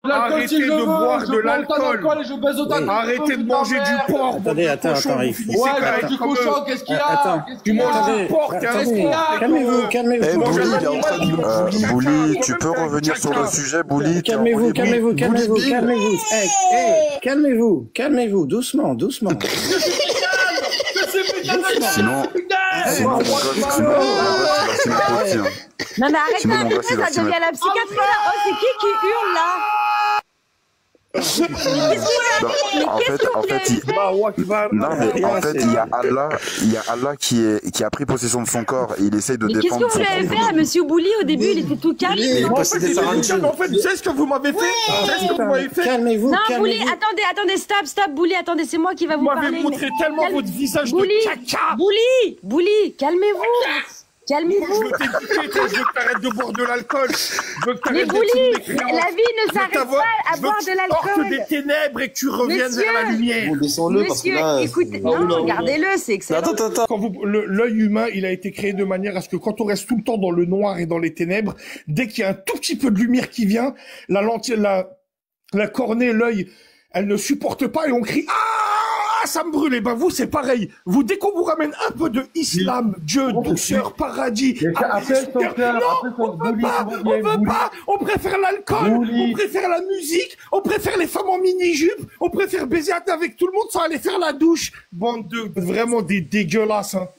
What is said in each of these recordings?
Arrêtez de boire de l'alcool. Arrêtez de manger du porc. Attendez, attends, Ouais, du cochon, qu'est-ce qu'il y a? Tu manges du porc, calmez-vous. Eh, Bouli, il est en train de... Bouli, tu peux revenir sur le sujet, Bouli? Calmez-vous. Calmez-vous, doucement. Sinon, mon gosse, il va s'y mettre aussi, hein. Non mais arrête Sinon, mon d'arrêter, gosse, il va ça s'y devient mettre. la psychiatrie là. Oh, c'est qui hurle là? En fait, il y a Allah qui a pris possession de son corps et il essaye de Mais qu'est-ce défendre que vous son lui avez corps. fait à Monsieur Bouli au début? Il était tout calme. En fait, vous savez ce que vous m'avez fait? Calmez-vous. Non, Bouli, attendez, stop, Bouli, attendez, c'est moi qui va vous Vous parler. m'avez montré tellement votre visage Bouli, de caca. Bouli, calmez-vous. Je veux t'éduquer, toi, je veux que t'arrêtes de boire de l'alcool. Je veux que Mais t'arrêtes Bouli, d'être une mécréante. la vie ne s'arrête pas à boire de sortes l'alcool. des ténèbres et que tu reviennes vers la lumière. Laissons-le parce que Monsieur, là... écoutez, non, regardez-le, c'est excellent. Attends. Quand l'œil humain, il a été créé de manière à ce que quand on reste tout le temps dans le noir et dans les ténèbres, dès qu'il y a un tout petit peu de lumière qui vient, la lentille, la cornée, l'œil, elle ne supporte pas et on crie ah, ça me brûle. Et ben vous, c'est pareil. Vous, dès qu'on vous ramène un peu de islam, Dieu, douceur, paradis, on veut pas. On préfère l'alcool, on préfère la musique, on préfère les femmes en mini-jupe, on préfère baiser avec tout le monde sans aller faire la douche. Bande de vraiment des dégueulasses, hein.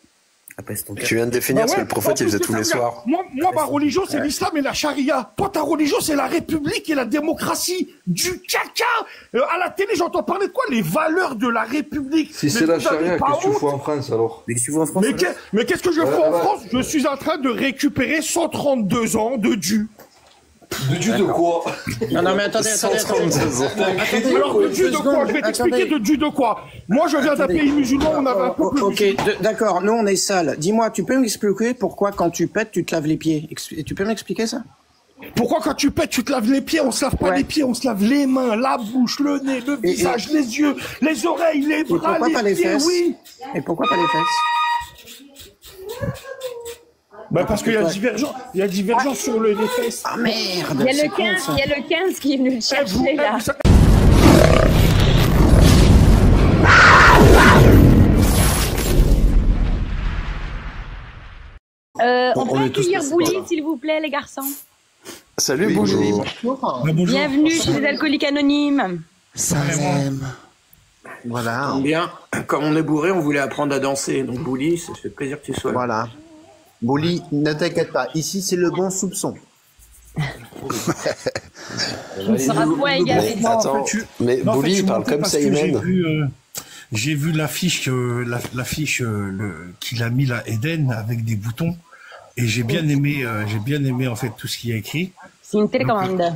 Tu viens de définir ce que le prophète il faisait tous les soirs. Moi, ma religion, c'est l'islam et la charia. Toi, ta religion, c'est la république et la démocratie. Du caca. À la télé, j'entends parler de quoi? Les valeurs de la république. Si c'est la charia, qu'est-ce que tu fais en France alors? Mais qu'est-ce que je fais en France? Je suis en train de récupérer 132 ans de dû. De Dieu de quoi? Non, mais attendez. Alors, de Dieu de quoi? Je vais t'expliquer de Dieu de quoi. Moi, je viens d'un pays musulman, on avait un peu plus. Ok, d'accord, nous on est sales. Dis-moi, tu peux m'expliquer pourquoi quand tu pètes, tu te laves les pieds? Tu peux m'expliquer ça? Pourquoi quand tu pètes, tu te laves les pieds? On se lave pas les pieds, on se lave les mains, la bouche, le nez, le visage, les yeux, les oreilles, les bras, les pieds, oui. Et pourquoi pas les fesses? Bah parce qu'il y a divergence sur les fesses. Ah merde! Il y a le 15 qui est venu le chercher là. On peut accueillir Bouli, s'il vous plaît, les garçons. Salut Bouli. Bienvenue chez les alcooliques anonymes. Voilà. Bien, comme on est bourré, on voulait apprendre à danser. Donc Bouli, ça fait plaisir que tu sois là. Voilà. Bouli, ne t'inquiète pas, ici c'est le bon soupçon. On sera point égaré. Attends, mais Bouli il parle comme ça, J'ai vu l'affiche qu'il a mis là, Eden, avec des boutons, et j'ai bien aimé en fait tout ce qu'il y a écrit. C'est une télécommande.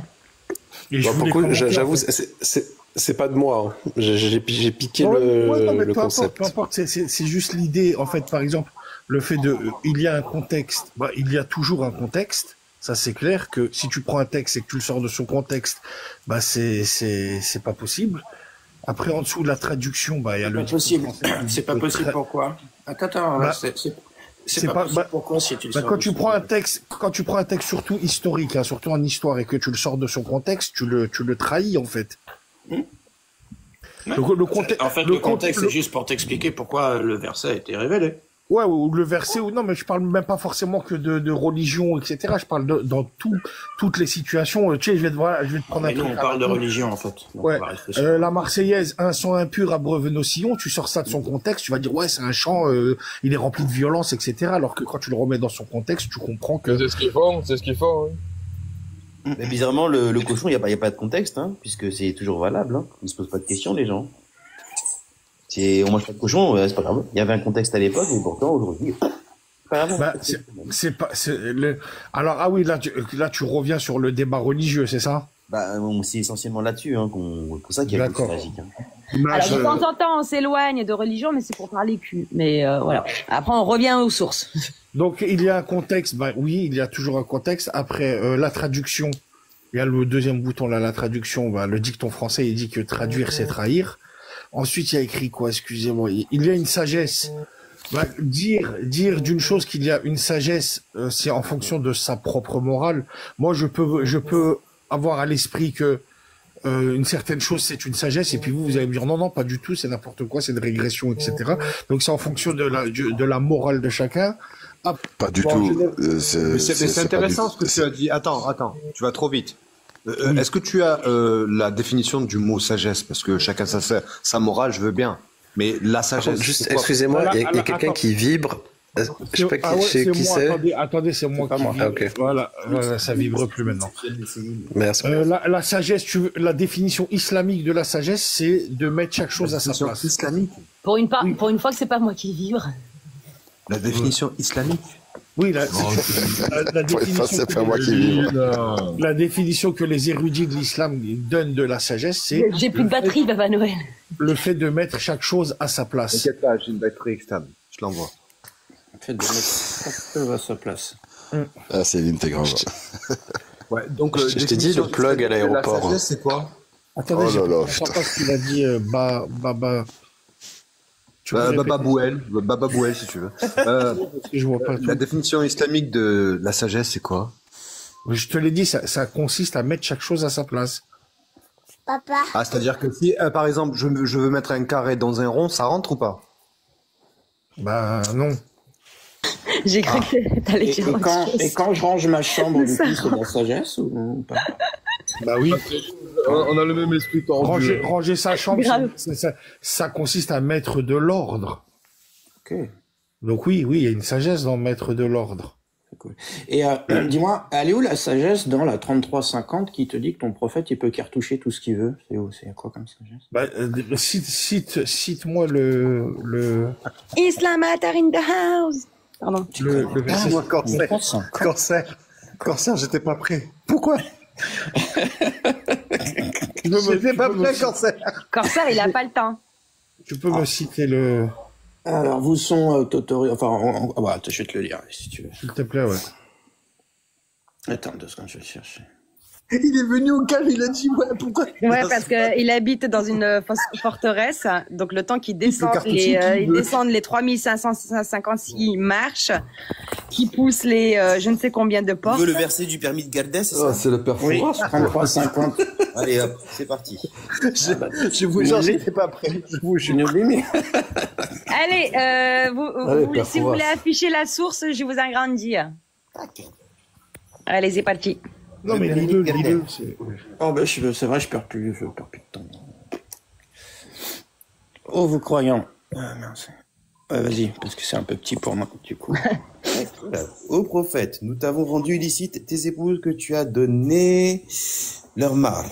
Et j'avoue, c'est pas de moi. Hein. J'ai piqué le concept. Peu importe, c'est juste l'idée. En fait, par exemple, le fait il y a un contexte. Bah, il y a toujours un contexte. Ça, c'est clair que si tu prends un texte et que tu le sors de son contexte, bah c'est pas possible. Après, en dessous de la traduction, bah il y a le. Possible. C'est pas possible. Pourquoi? Attends. C'est pas possible. Pourquoi si tu le sors quand tu prends un texte, surtout historique, hein, surtout en histoire, et que tu le sors de son contexte, tu le trahis en fait. Le contexte, c'est juste pour t'expliquer pourquoi le verset a été révélé. Ouais, ou le verset, ou non, mais je parle même pas forcément que de religion, etc. Je parle dans toutes les situations. Tu sais, je vais te prendre un truc. Nous, on parle de religion, en fait. Donc ouais. La Marseillaise, un sang impur abreuve nos sillons, tu sors ça de son contexte, tu vas dire, ouais, c'est un chant, il est rempli de violence, etc. Alors que quand tu le remets dans son contexte, tu comprends que... C'est ce qu'ils font, hein. Mais bizarrement, le cochon, il n'y a pas de contexte, hein, puisque c'est toujours valable. Hein. Ils se posent pas de questions, les gens. On mange pas de cochon, c'est pas grave. Il y avait un contexte à l'époque, et pourtant, aujourd'hui, pas grave. Bah, alors, ah oui, là, tu reviens sur le débat religieux, c'est ça? Bah, c'est essentiellement là-dessus, hein, pour ça qu'il y a beaucoup de tragique. Hein. Alors, de temps en temps, on s'éloigne de religion, mais c'est pour parler cul. Mais voilà. Après, on revient aux sources. Donc, il y a un contexte. Bah oui, il y a toujours un contexte. Après, la traduction, il y a le deuxième bouton, là, la traduction. Bah, le dicton français, il dit que traduire, c'est trahir. Ensuite, il y a écrit quoi? Excusez-moi. Il y a une sagesse. Bah, dire d'une chose qu'il y a une sagesse, c'est en fonction de sa propre morale. Moi, je peux avoir à l'esprit que une certaine chose c'est une sagesse, et puis vous allez me dire non, pas du tout, c'est n'importe quoi, c'est une régression, etc. Donc c'est en fonction de la morale de chacun. Ah, pas du bon, tout. C'est intéressant ce que tu as dit. Attends, tu vas trop vite. Est-ce que tu as la définition du mot sagesse? Parce que chacun sa morale, je veux bien. Mais la sagesse. Juste, excusez-moi, il y a quelqu'un qui vibre. Je sais pas qui c'est. Attendez, c'est moi qui vibre. Ah, okay. Voilà, ça vibre plus maintenant. Merci. La sagesse, la définition islamique de la sagesse, c'est de mettre chaque chose à sa place. Islamique. Pour une fois que c'est pas moi qui vibre. La définition islamique. Oui, la définition. C'est pas moi qui vibre. La définition que les érudits de l'islam donnent de la sagesse, c'est. J'ai plus de batterie, Papa Noël. Le fait de mettre chaque chose à sa place. T'inquiète pas, j'ai une batterie externe. Je l'envoie. Le fait de mettre chaque chose à sa place. Ah, c'est l'intégrale. Ouais, donc, je t'ai dit le plug à l'aéroport. La sagesse, c'est quoi? Attendez, je sais pas ce qu'il a dit, Baba Bouel, si tu veux. Je vois pas tout. La définition islamique de la sagesse, c'est quoi? Je te l'ai dit, ça consiste à mettre chaque chose à sa place. Papa. Ah, c'est-à-dire que si, par exemple, je veux mettre un carré dans un rond, ça rentre ou pas? Bah non. J'ai cru que t'allais dire autre chose. Et quand je range ma chambre, du coup, c'est de la sagesse ou pas? Bah oui. On a le même esprit tordu. Ranger sa chambre, ça consiste à mettre de l'ordre. Ok. Donc oui, il y a une sagesse dans mettre de l'ordre. C'est cool. Et dis-moi, elle est où la sagesse dans la 3350 qui te dit que ton prophète, il peut cartoucher tout ce qu'il veut? C'est où? C'est quoi comme sagesse? Bah, cite-moi le... Islamatar in the house. Pardon. Le verset. Moi, Corsaire, j'étais pas prêt. Pourquoi? J'étais pas prêt, Corsaire. Corsaire, il a pas le temps. Tu peux me citer le... Alors, vous sont Totori... Enfin, bah, je vais te le lire, si tu veux. S'il te plaît, ouais. Attends 2 secondes, je vais le chercher. Il est venu au calme, il a dit ouais, pourquoi? Ouais, parce que il habite dans une forteresse, donc le temps qu'il descend, il descend les 3556 marches, qui pousse les je ne sais combien de portes. Tu veux le verset du permis de Gardès, c'est ça? Ah, c'est le père Oui, Fouras. 3350. Allez hop, c'est parti. Je vous jure, j'étais pas prêt. Je vous jure. Allez, Allez, si vous voulez afficher la source, je vous agrandis. Allez, c'est parti. Non, mais lis-le. Oh, ben, c'est vrai, je perds plus de temps. Oh, vous croyants. Ah, mince. Vas-y, parce que c'est un peu petit pour moi, du coup. Ô prophète, nous t'avons rendu illicite tes épouses que tu as donné leur mâle.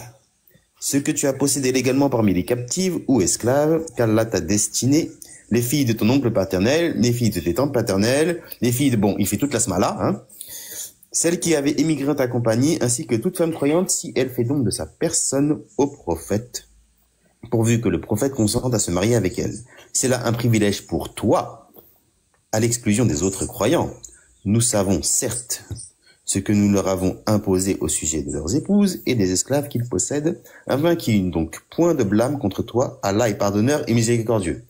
Ce que tu as possédé légalement parmi les captives ou esclaves, qu'Allah t'a destiné, les filles de ton oncle paternel, les filles de tes tantes paternelles, les filles de... Bon, il fait toute la smala, hein. Celle qui avait émigré en ta compagnie, ainsi que toute femme croyante, si elle fait don de sa personne au prophète, pourvu que le prophète consente à se marier avec elle. C'est là un privilège pour toi, à l'exclusion des autres croyants. Nous savons, certes, ce que nous leur avons imposé au sujet de leurs épouses et des esclaves qu'ils possèdent, afin qu'il n'y ait donc point de blâme contre toi. Allah est pardonneur et miséricordieux.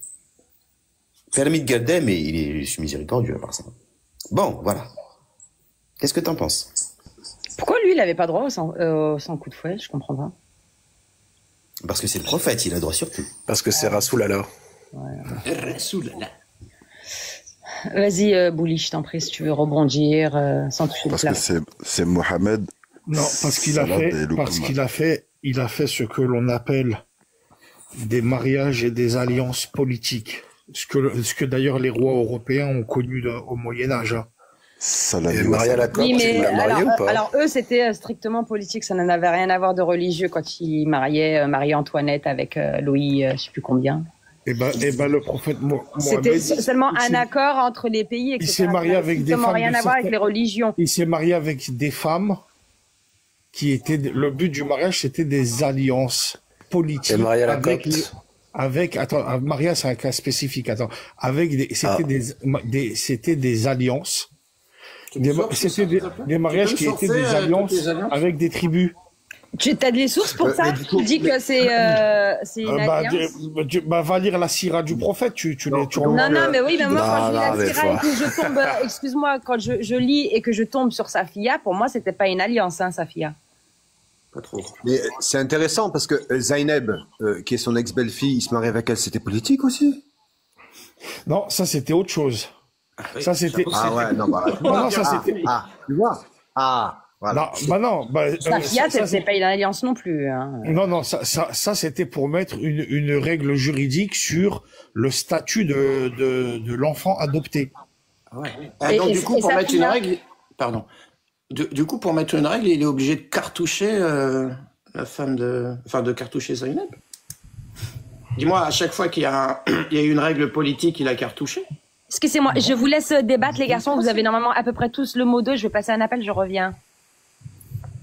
Permis de garder, mais il est miséricordieux à part ça. Bon, voilà. Qu'est-ce que t'en penses? Pourquoi lui, il avait pas droit au sans coup de fouet? Je comprends pas. Parce que c'est le prophète, il a droit sur tout. Parce que c'est Rasoul-Allah. Rasoul-Allah. Vas-y, Bouli, je t'en prie, si tu veux rebondir sans toucher le plat. Parce que c'est Mohamed. Non, parce qu'il a fait ce que l'on appelle des mariages et des alliances politiques. Ce que d'ailleurs les rois européens ont connu au Moyen-Âge. Hein. Maria Lacoste, oui, mais marié ou pas? alors eux, c'était strictement politique, ça n'avait rien à voir de religieux quand ils mariaient Marie-Antoinette avec Louis, je sais plus combien. Et ben le prophète Mohamed. C'était seulement un accord entre les pays. Il s'est marié avec des femmes. Rien à voir avec les religions. Il s'est marié avec des femmes qui étaient. Le but du mariage, c'était des alliances politiques. Et Maria Lacoste. Attends, Maria, c'est un cas spécifique. Attends, c'était des alliances. C'était des mariages qui étaient des alliances avec des tribus. Tu as des sources pour ça? Tu dis que c'est une alliance? Va lire la sira du prophète. Non, mais oui, mais moi, quand je lis la sira et que je tombe, excuse-moi, quand je lis et que je tombe sur Safia, pour moi, c'était pas une alliance, hein, Safia. Pas trop. Mais c'est intéressant parce que Zainab, qui est son ex-belle-fille, il se marie avec elle, c'était politique aussi? Non, ça c'était autre chose. Ça c'était. Ah ouais, non, bah. Non, ça c'était. Ah, tu vois? Ah. Voilà. Non, bah non. Sa fiat, elle n'est pas une alliance non plus. Hein. Non, ça c'était pour mettre une règle juridique sur le statut de l'enfant adopté. Ouais. Donc du coup, pour mettre une règle, pardon. Du coup, pour mettre une règle, il est obligé de cartoucher la femme de cartoucher Zainab. Dis-moi, à chaque fois qu'il y a eu une règle politique, il a cartouché. Excusez-moi, je vous laisse débattre, les garçons. Vous avez normalement à peu près tous le mot 2. Je vais passer un appel, je reviens.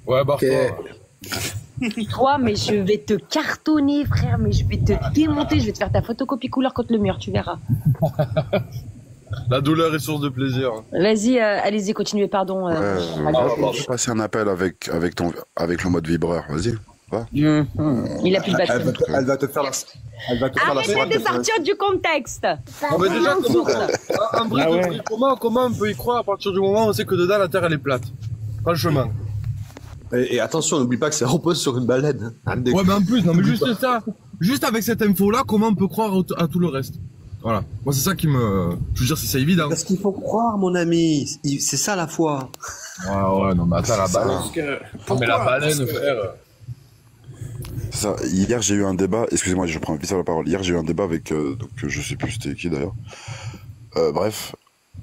Ouais, bah, Toi, mais je vais te cartonner, frère, mais je vais te démonter, je vais te faire ta photocopie couleur contre le mur, tu verras. La douleur est source de plaisir. Vas-y, allez-y, continuez, pardon. Je vais passer un appel avec le mode vibreur, vas-y. Il a plus de batterie. Elle va te faire la... Arrêtez de sortir du contexte. Non, mais déjà, comment on peut y croire à partir du moment où on sait que dedans la Terre elle est plate? Franchement. Et attention, n'oublie pas que ça repose sur une baleine. Ouais, mais en plus, non, mais juste ça, juste avec cette info-là, comment on peut croire à tout le reste? Voilà. Moi, c'est ça qui me... Je veux dire, c'est évident. Parce qu'il faut croire, mon ami. C'est ça, la foi. Ouais, non, mais attends, la baleine. Mais la baleine, frère... Ça, hier, j'ai eu un débat... Excusez-moi, je prends vite ça la parole. Hier, j'ai eu un débat avec... donc, je sais plus c'était qui, d'ailleurs. Bref...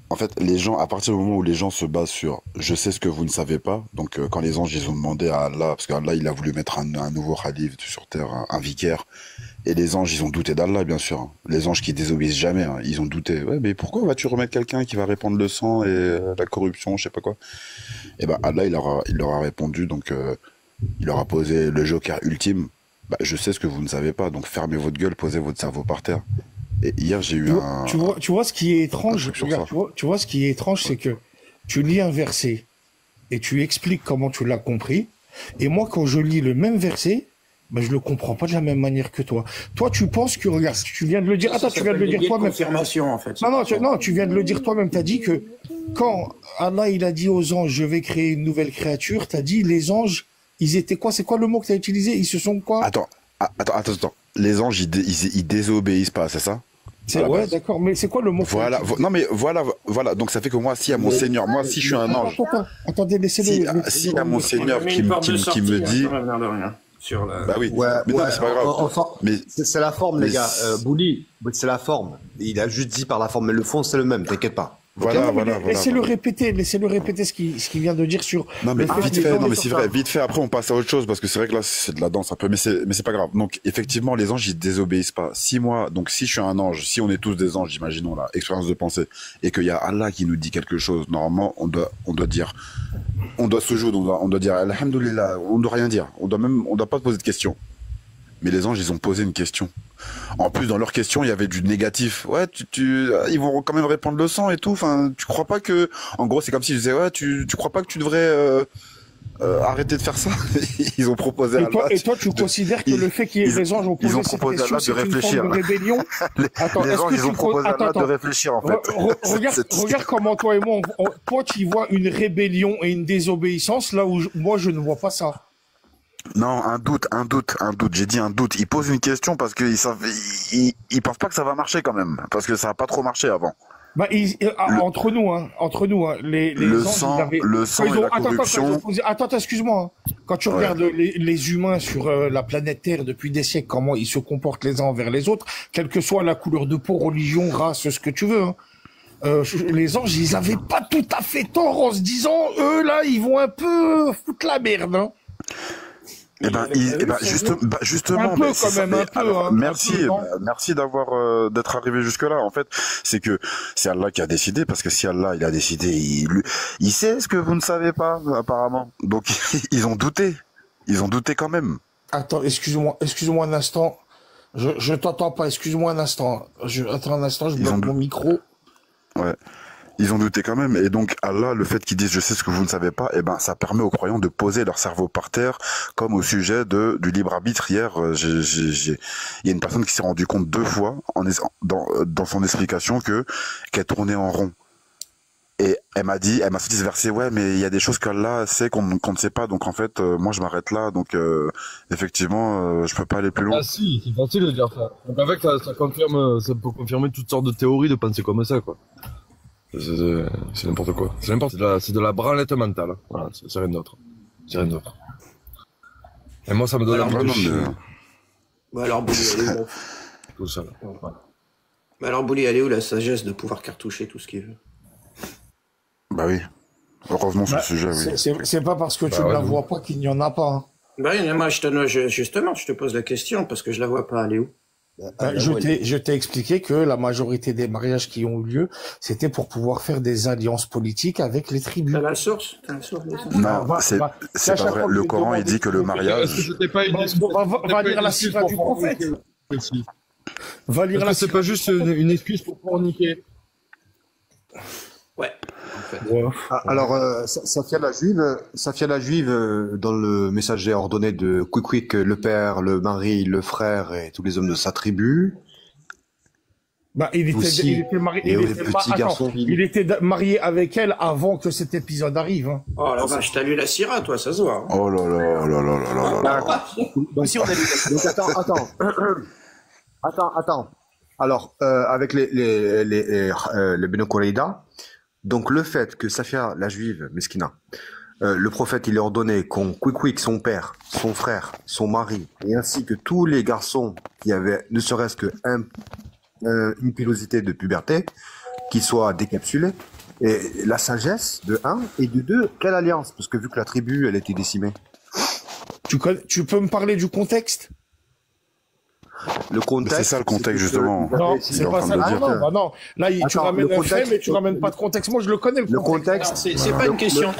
En fait, les gens, à partir du moment où les gens se basent sur « je sais ce que vous ne savez pas », donc quand les anges, ils ont demandé à Allah, parce qu'Allah, il a voulu mettre un nouveau khalif sur terre, un vicaire, et les anges, ils ont douté d'Allah, bien sûr. Hein. Les anges qui désobéissent jamais, hein, ils ont douté. Ouais, mais pourquoi vas-tu remettre quelqu'un qui va répandre le sang et la corruption, je sais pas quoi? Et ben Allah, il leur a répondu, donc il leur a posé le joker ultime. Bah, je sais ce que vous ne savez pas, donc fermez votre gueule, posez votre cerveau par terre. Et hier, j'ai eu tu vois ce qui est étrange, tu vois ce qui est étrange, c'est que tu lis un verset et tu expliques comment tu l'as compris. Et moi, quand je lis le même verset, ben, je le comprends pas de la même manière que toi. Toi, tu penses que, regarde, tu viens de le dire, attends, tu viens de le dire toi-même. Confirmation, en fait. Non, tu viens de le dire toi-même. T'as dit que quand Allah, il a dit aux anges, je vais créer une nouvelle créature, t'as dit, les anges, ils étaient quoi? C'est quoi le mot que t'as utilisé? Ils se sont quoi? Attends. Les anges, ils désobéissent pas, c'est ça? Ouais, d'accord, mais c'est quoi le mot? Non, mais voilà. Donc ça fait que moi, si à mon Seigneur, si je suis un ange. Attendez, laissez-le. Si à mon Seigneur qui me dit. Bah oui, mais non, c'est pas grave. C'est la forme, les gars. Bouli, c'est la forme. Il a juste dit par la forme, mais le fond, c'est le même, t'inquiète pas. Voilà. Laissez-le répéter ce qu'il vient de dire sur. Non, mais vite fait, c'est vrai, vite fait, après on passe à autre chose, parce que c'est vrai que là, c'est de la danse un peu, mais c'est pas grave. Donc, effectivement, les anges, ils désobéissent pas. Si je suis un ange, si on est tous des anges, imaginons là, expérience de pensée, et qu'il y a Allah qui nous dit quelque chose, normalement, on doit dire, on doit se jouer, on doit dire, alhamdoulilah, on doit rien dire. On doit pas poser de questions. Mais les anges, ils ont posé une question. En plus, dans leur question, il y avait du négatif. Ouais, ils vont quand même répandre le sang et tout. Enfin, tu crois pas que... En gros, c'est comme s'ils disaient, ouais, tu crois pas que tu devrais arrêter de faire ça? Ils ont proposé à Allah... Et toi, tu considères que le fait que les anges ont posé cette question, c'est une forme de rébellion? Les anges, ils ont proposé à Allah de réfléchir, en fait. Regarde comment toi et moi, toi, tu vois une rébellion et une désobéissance, là où moi, je ne vois pas ça. Non, un doute. J'ai dit un doute. Ils posent une question parce qu'ils savent, ils pensent pas que ça va marcher quand même, parce que ça a pas trop marché avant. Bah, entre nous, les le anges, sang, et la corruption. Attends, excuse-moi. Hein. Quand tu regardes les humains sur la planète Terre depuis des siècles, comment ils se comportent les uns envers les autres, quelle que soit la couleur de peau, religion, race, ce que tu veux. Hein. Les anges, ils avaient pas tout à fait tort en se disant, eux là, ils vont un peu foutre la merde. Hein. Justement, merci d'être arrivé jusque là. En fait, c'est que c'est Allah qui a décidé, parce que si Allah il a décidé, il sait ce que vous ne savez pas apparemment. Donc ils ont douté quand même. Attends, excuse-moi un instant. Je t'entends pas. Excuse-moi un instant. Attends un instant, je bloque mon micro. Ouais. Ils ont douté quand même, et donc Allah, le fait qu'ils disent je sais ce que vous ne savez pas, ça permet aux croyants de poser leur cerveau par terre, comme au sujet du libre arbitre. Hier, il y a une personne qui s'est rendu compte 2 fois dans son explication qu'elle tournait en rond. Et elle m'a sorti ce verset, ouais, mais il y a des choses qu'Allah sait qu'on ne sait pas, donc en fait, moi je m'arrête là, donc effectivement, je peux pas aller plus loin. Ah si, c'est facile de dire ça. Donc avec ça peut confirmer toutes sortes de théories de penser comme ça, quoi. C'est n'importe quoi. C'est de la branlette mentale. Voilà, c'est rien d'autre. C'est rien d'autre. Et moi, ça me donne envie de chier. Bah alors, Bouli, elle est où, tout ça, là. Bah alors, Bouli, elle est où la sagesse de pouvoir cartoucher tout ce qu'il veut? Bah oui. Heureusement sur le sujet, oui. C'est pas parce que tu ne la vois pas qu'il n'y en a pas. Hein. Bah oui, mais moi, justement, je te pose la question parce que je la vois pas. Elle est où? Je t'ai expliqué que la majorité des mariages qui ont eu lieu, c'était pour pouvoir faire des alliances politiques avec les tribus. T'as la source? Non, c'est pas vrai. Le Coran, il dit que le mariage... Va lire la sira du prophète. Va lire la. C'est pas juste une excuse pour forniquer. Ouais. En fait. Ouais. Alors, Safia la juive, dans le messager ordonné de Quick, le père, le mari, le frère et tous les hommes de sa tribu. Bah, il était marié avec elle avant que cet épisode arrive. Hein. Oh la vache, t'as lu la sira, toi, ça se voit. Hein. Oh là là là là là là là. Bah, si on a lu. Donc, attends. Alors, avec les Beno Koreida, donc le fait que Safia, la juive, Meskina, le prophète, il est ordonné qu'on Quick, son père, son frère, son mari, et ainsi que tous les garçons qui avaient ne serait-ce que une pilosité de puberté, qui soient décapsulés, et la sagesse, de 1, et de 2, quelle alliance? Parce que vu que la tribu, elle était décimée. Tu peux me parler du contexte? Le contexte. C'est ça le contexte, justement. Non, c'est pas ça. Non. Là, tu ramènes un fait, mais tu ramènes pas de contexte. Moi, je le connais, le contexte. C'est pas une question.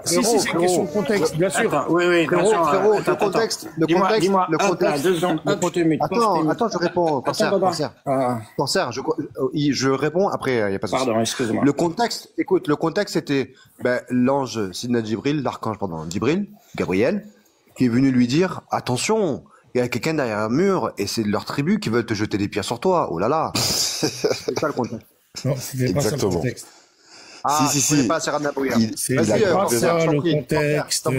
Si, c'est une question de contexte, bien sûr. Oui, frérot, le contexte. Dis-moi, Attends, je réponds. Cancer, je réponds, après, il n'y a pas de souci. Pardon, excuse-moi. Le contexte, écoute, le contexte, c'était l'ange Sidna Djibril, l'archange, Djibril, Gabriel, qui est venu lui dire, attention, il y a quelqu'un derrière un mur et c'est de leur tribu qui veulent te jeter des pierres sur toi. Oh là là. C'est ça le contexte. Non, c'était pas ça le contexte. Ah, si. Pas Sarah Nabouya. C'est pas ça le contexte.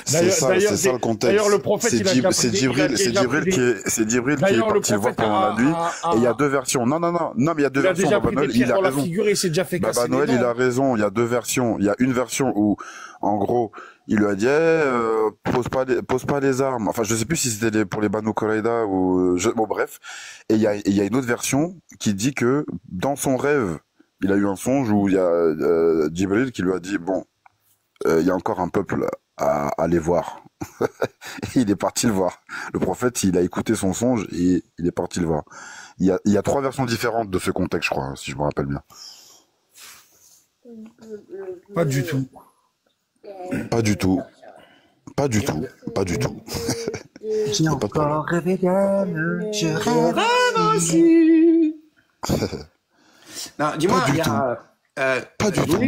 C'est ça le contexte. D'ailleurs, le prophète, c'est Djibril qui est parti le voir pendant la nuit. Et il y a deux versions. Non, mais il y a deux versions. Baba Noël, il a raison. Baba Noël, il a raison. Il y a deux versions. Il y a une version où, en gros, il lui a dit, pose pas les armes. Enfin, je sais plus si c'était pour les Banu Koraïda ou, bon, bref. Et il y a une autre version qui dit que, dans son rêve, il a eu un songe où il y a, Djibril qui lui a dit, bon, il y a encore un peuple à aller voir. Et il est parti le voir. Le prophète, il a écouté son songe et il est parti le voir. Il y a trois versions différentes de ce contexte, je crois, si je me rappelle bien. Pas du tout. Pas du tout. J'ai encore rêvé d'elle, je rêve aussi. Non, dis-moi, il y a... Pas du tout.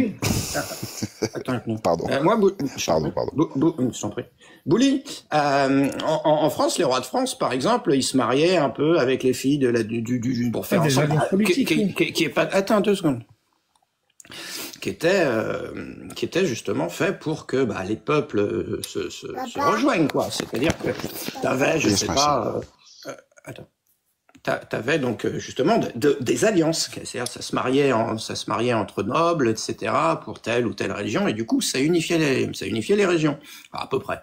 Attends, pardon. Moi, pardon. Je t'en prie. Bouli, en France, les rois de France, par exemple, ils se mariaient un peu avec les filles du pour faire ensemble. Qui est pas. Attends 2 secondes. Qui était justement fait pour que les peuples se rejoignent, quoi. C'est-à-dire que t'avais, je sais pas. Attends. T'avais donc justement des alliances, c'est-à-dire ça se mariait entre nobles, etc. pour telle ou telle religion, et du coup ça unifiait les régions, à peu près.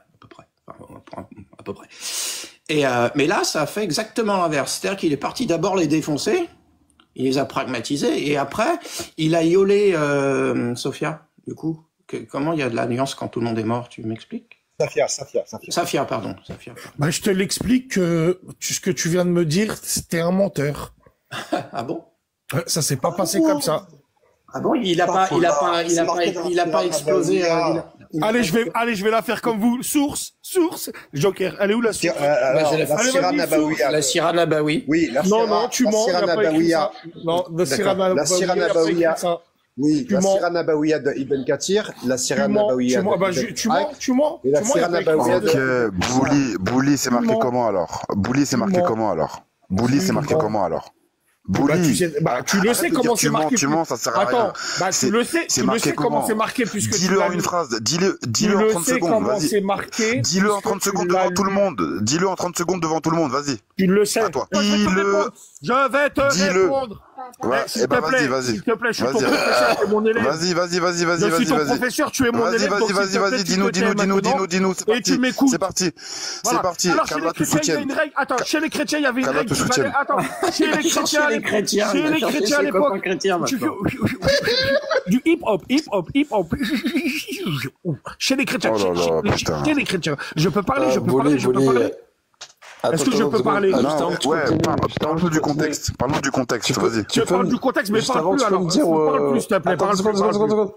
Et mais là ça a fait exactement l'inverse, c'est-à-dire qu'il est parti d'abord les défoncer, il les a pragmatisés, et après il a iolé Sophia. Du coup, comment il y a de l'alliance quand tout le monde est mort, tu m'expliques? Safia, pardon. Je te l'explique que ce que tu viens de me dire, c'était un menteur. Ah bon? Ça s'est pas passé comme ça. Ah bon? Il a pas explosé. Allez, je vais la faire comme vous. Source. Joker, elle est où la source? La Sira Nabawi. Oui, non, tu mens. Non, la Sira Nabawiya. Oui, la Sira Nabawiya de Ibn Kathir, la Sira Nabawiya de tu mens. Et la Sira Nabawiya de... Bouli, c'est marqué comment alors? Bouli, c'est marqué comment alors? Bouli, tu le sais comment c'est marqué. Tu mens, ça sert à rien. Attends, tu le sais comment c'est marqué puisque dis-le en une phrase, dis-le en 30 secondes, vas-y. Dis-le en 30 secondes devant tout le monde. Dis-le en 30 secondes devant tout le monde, vas-y. Tu le sais. Dis-le. Je vais te répondre. Ouais, s'il te plaît, s'il te plaît, je suis ton professeur, tu es mon élève. Vas-y. Je suis ton professeur, tu es mon élève. Vas-y, dis-nous. Et tu m'écoutes. C'est parti. C'est parti. Alors, chez les chrétiens, il y a une règle. Attends, chez les chrétiens, il y avait une règle. Attends, chez les chrétiens à l'époque. Du hip-hop. Chez les chrétiens. Chez les chrétiens. Je peux parler. Est-ce que je peux parler? Parle-nous du contexte. Vas-y. Tu parles du contexte, mais parle plus alors. Parle plus, s'il te plaît. Seconde.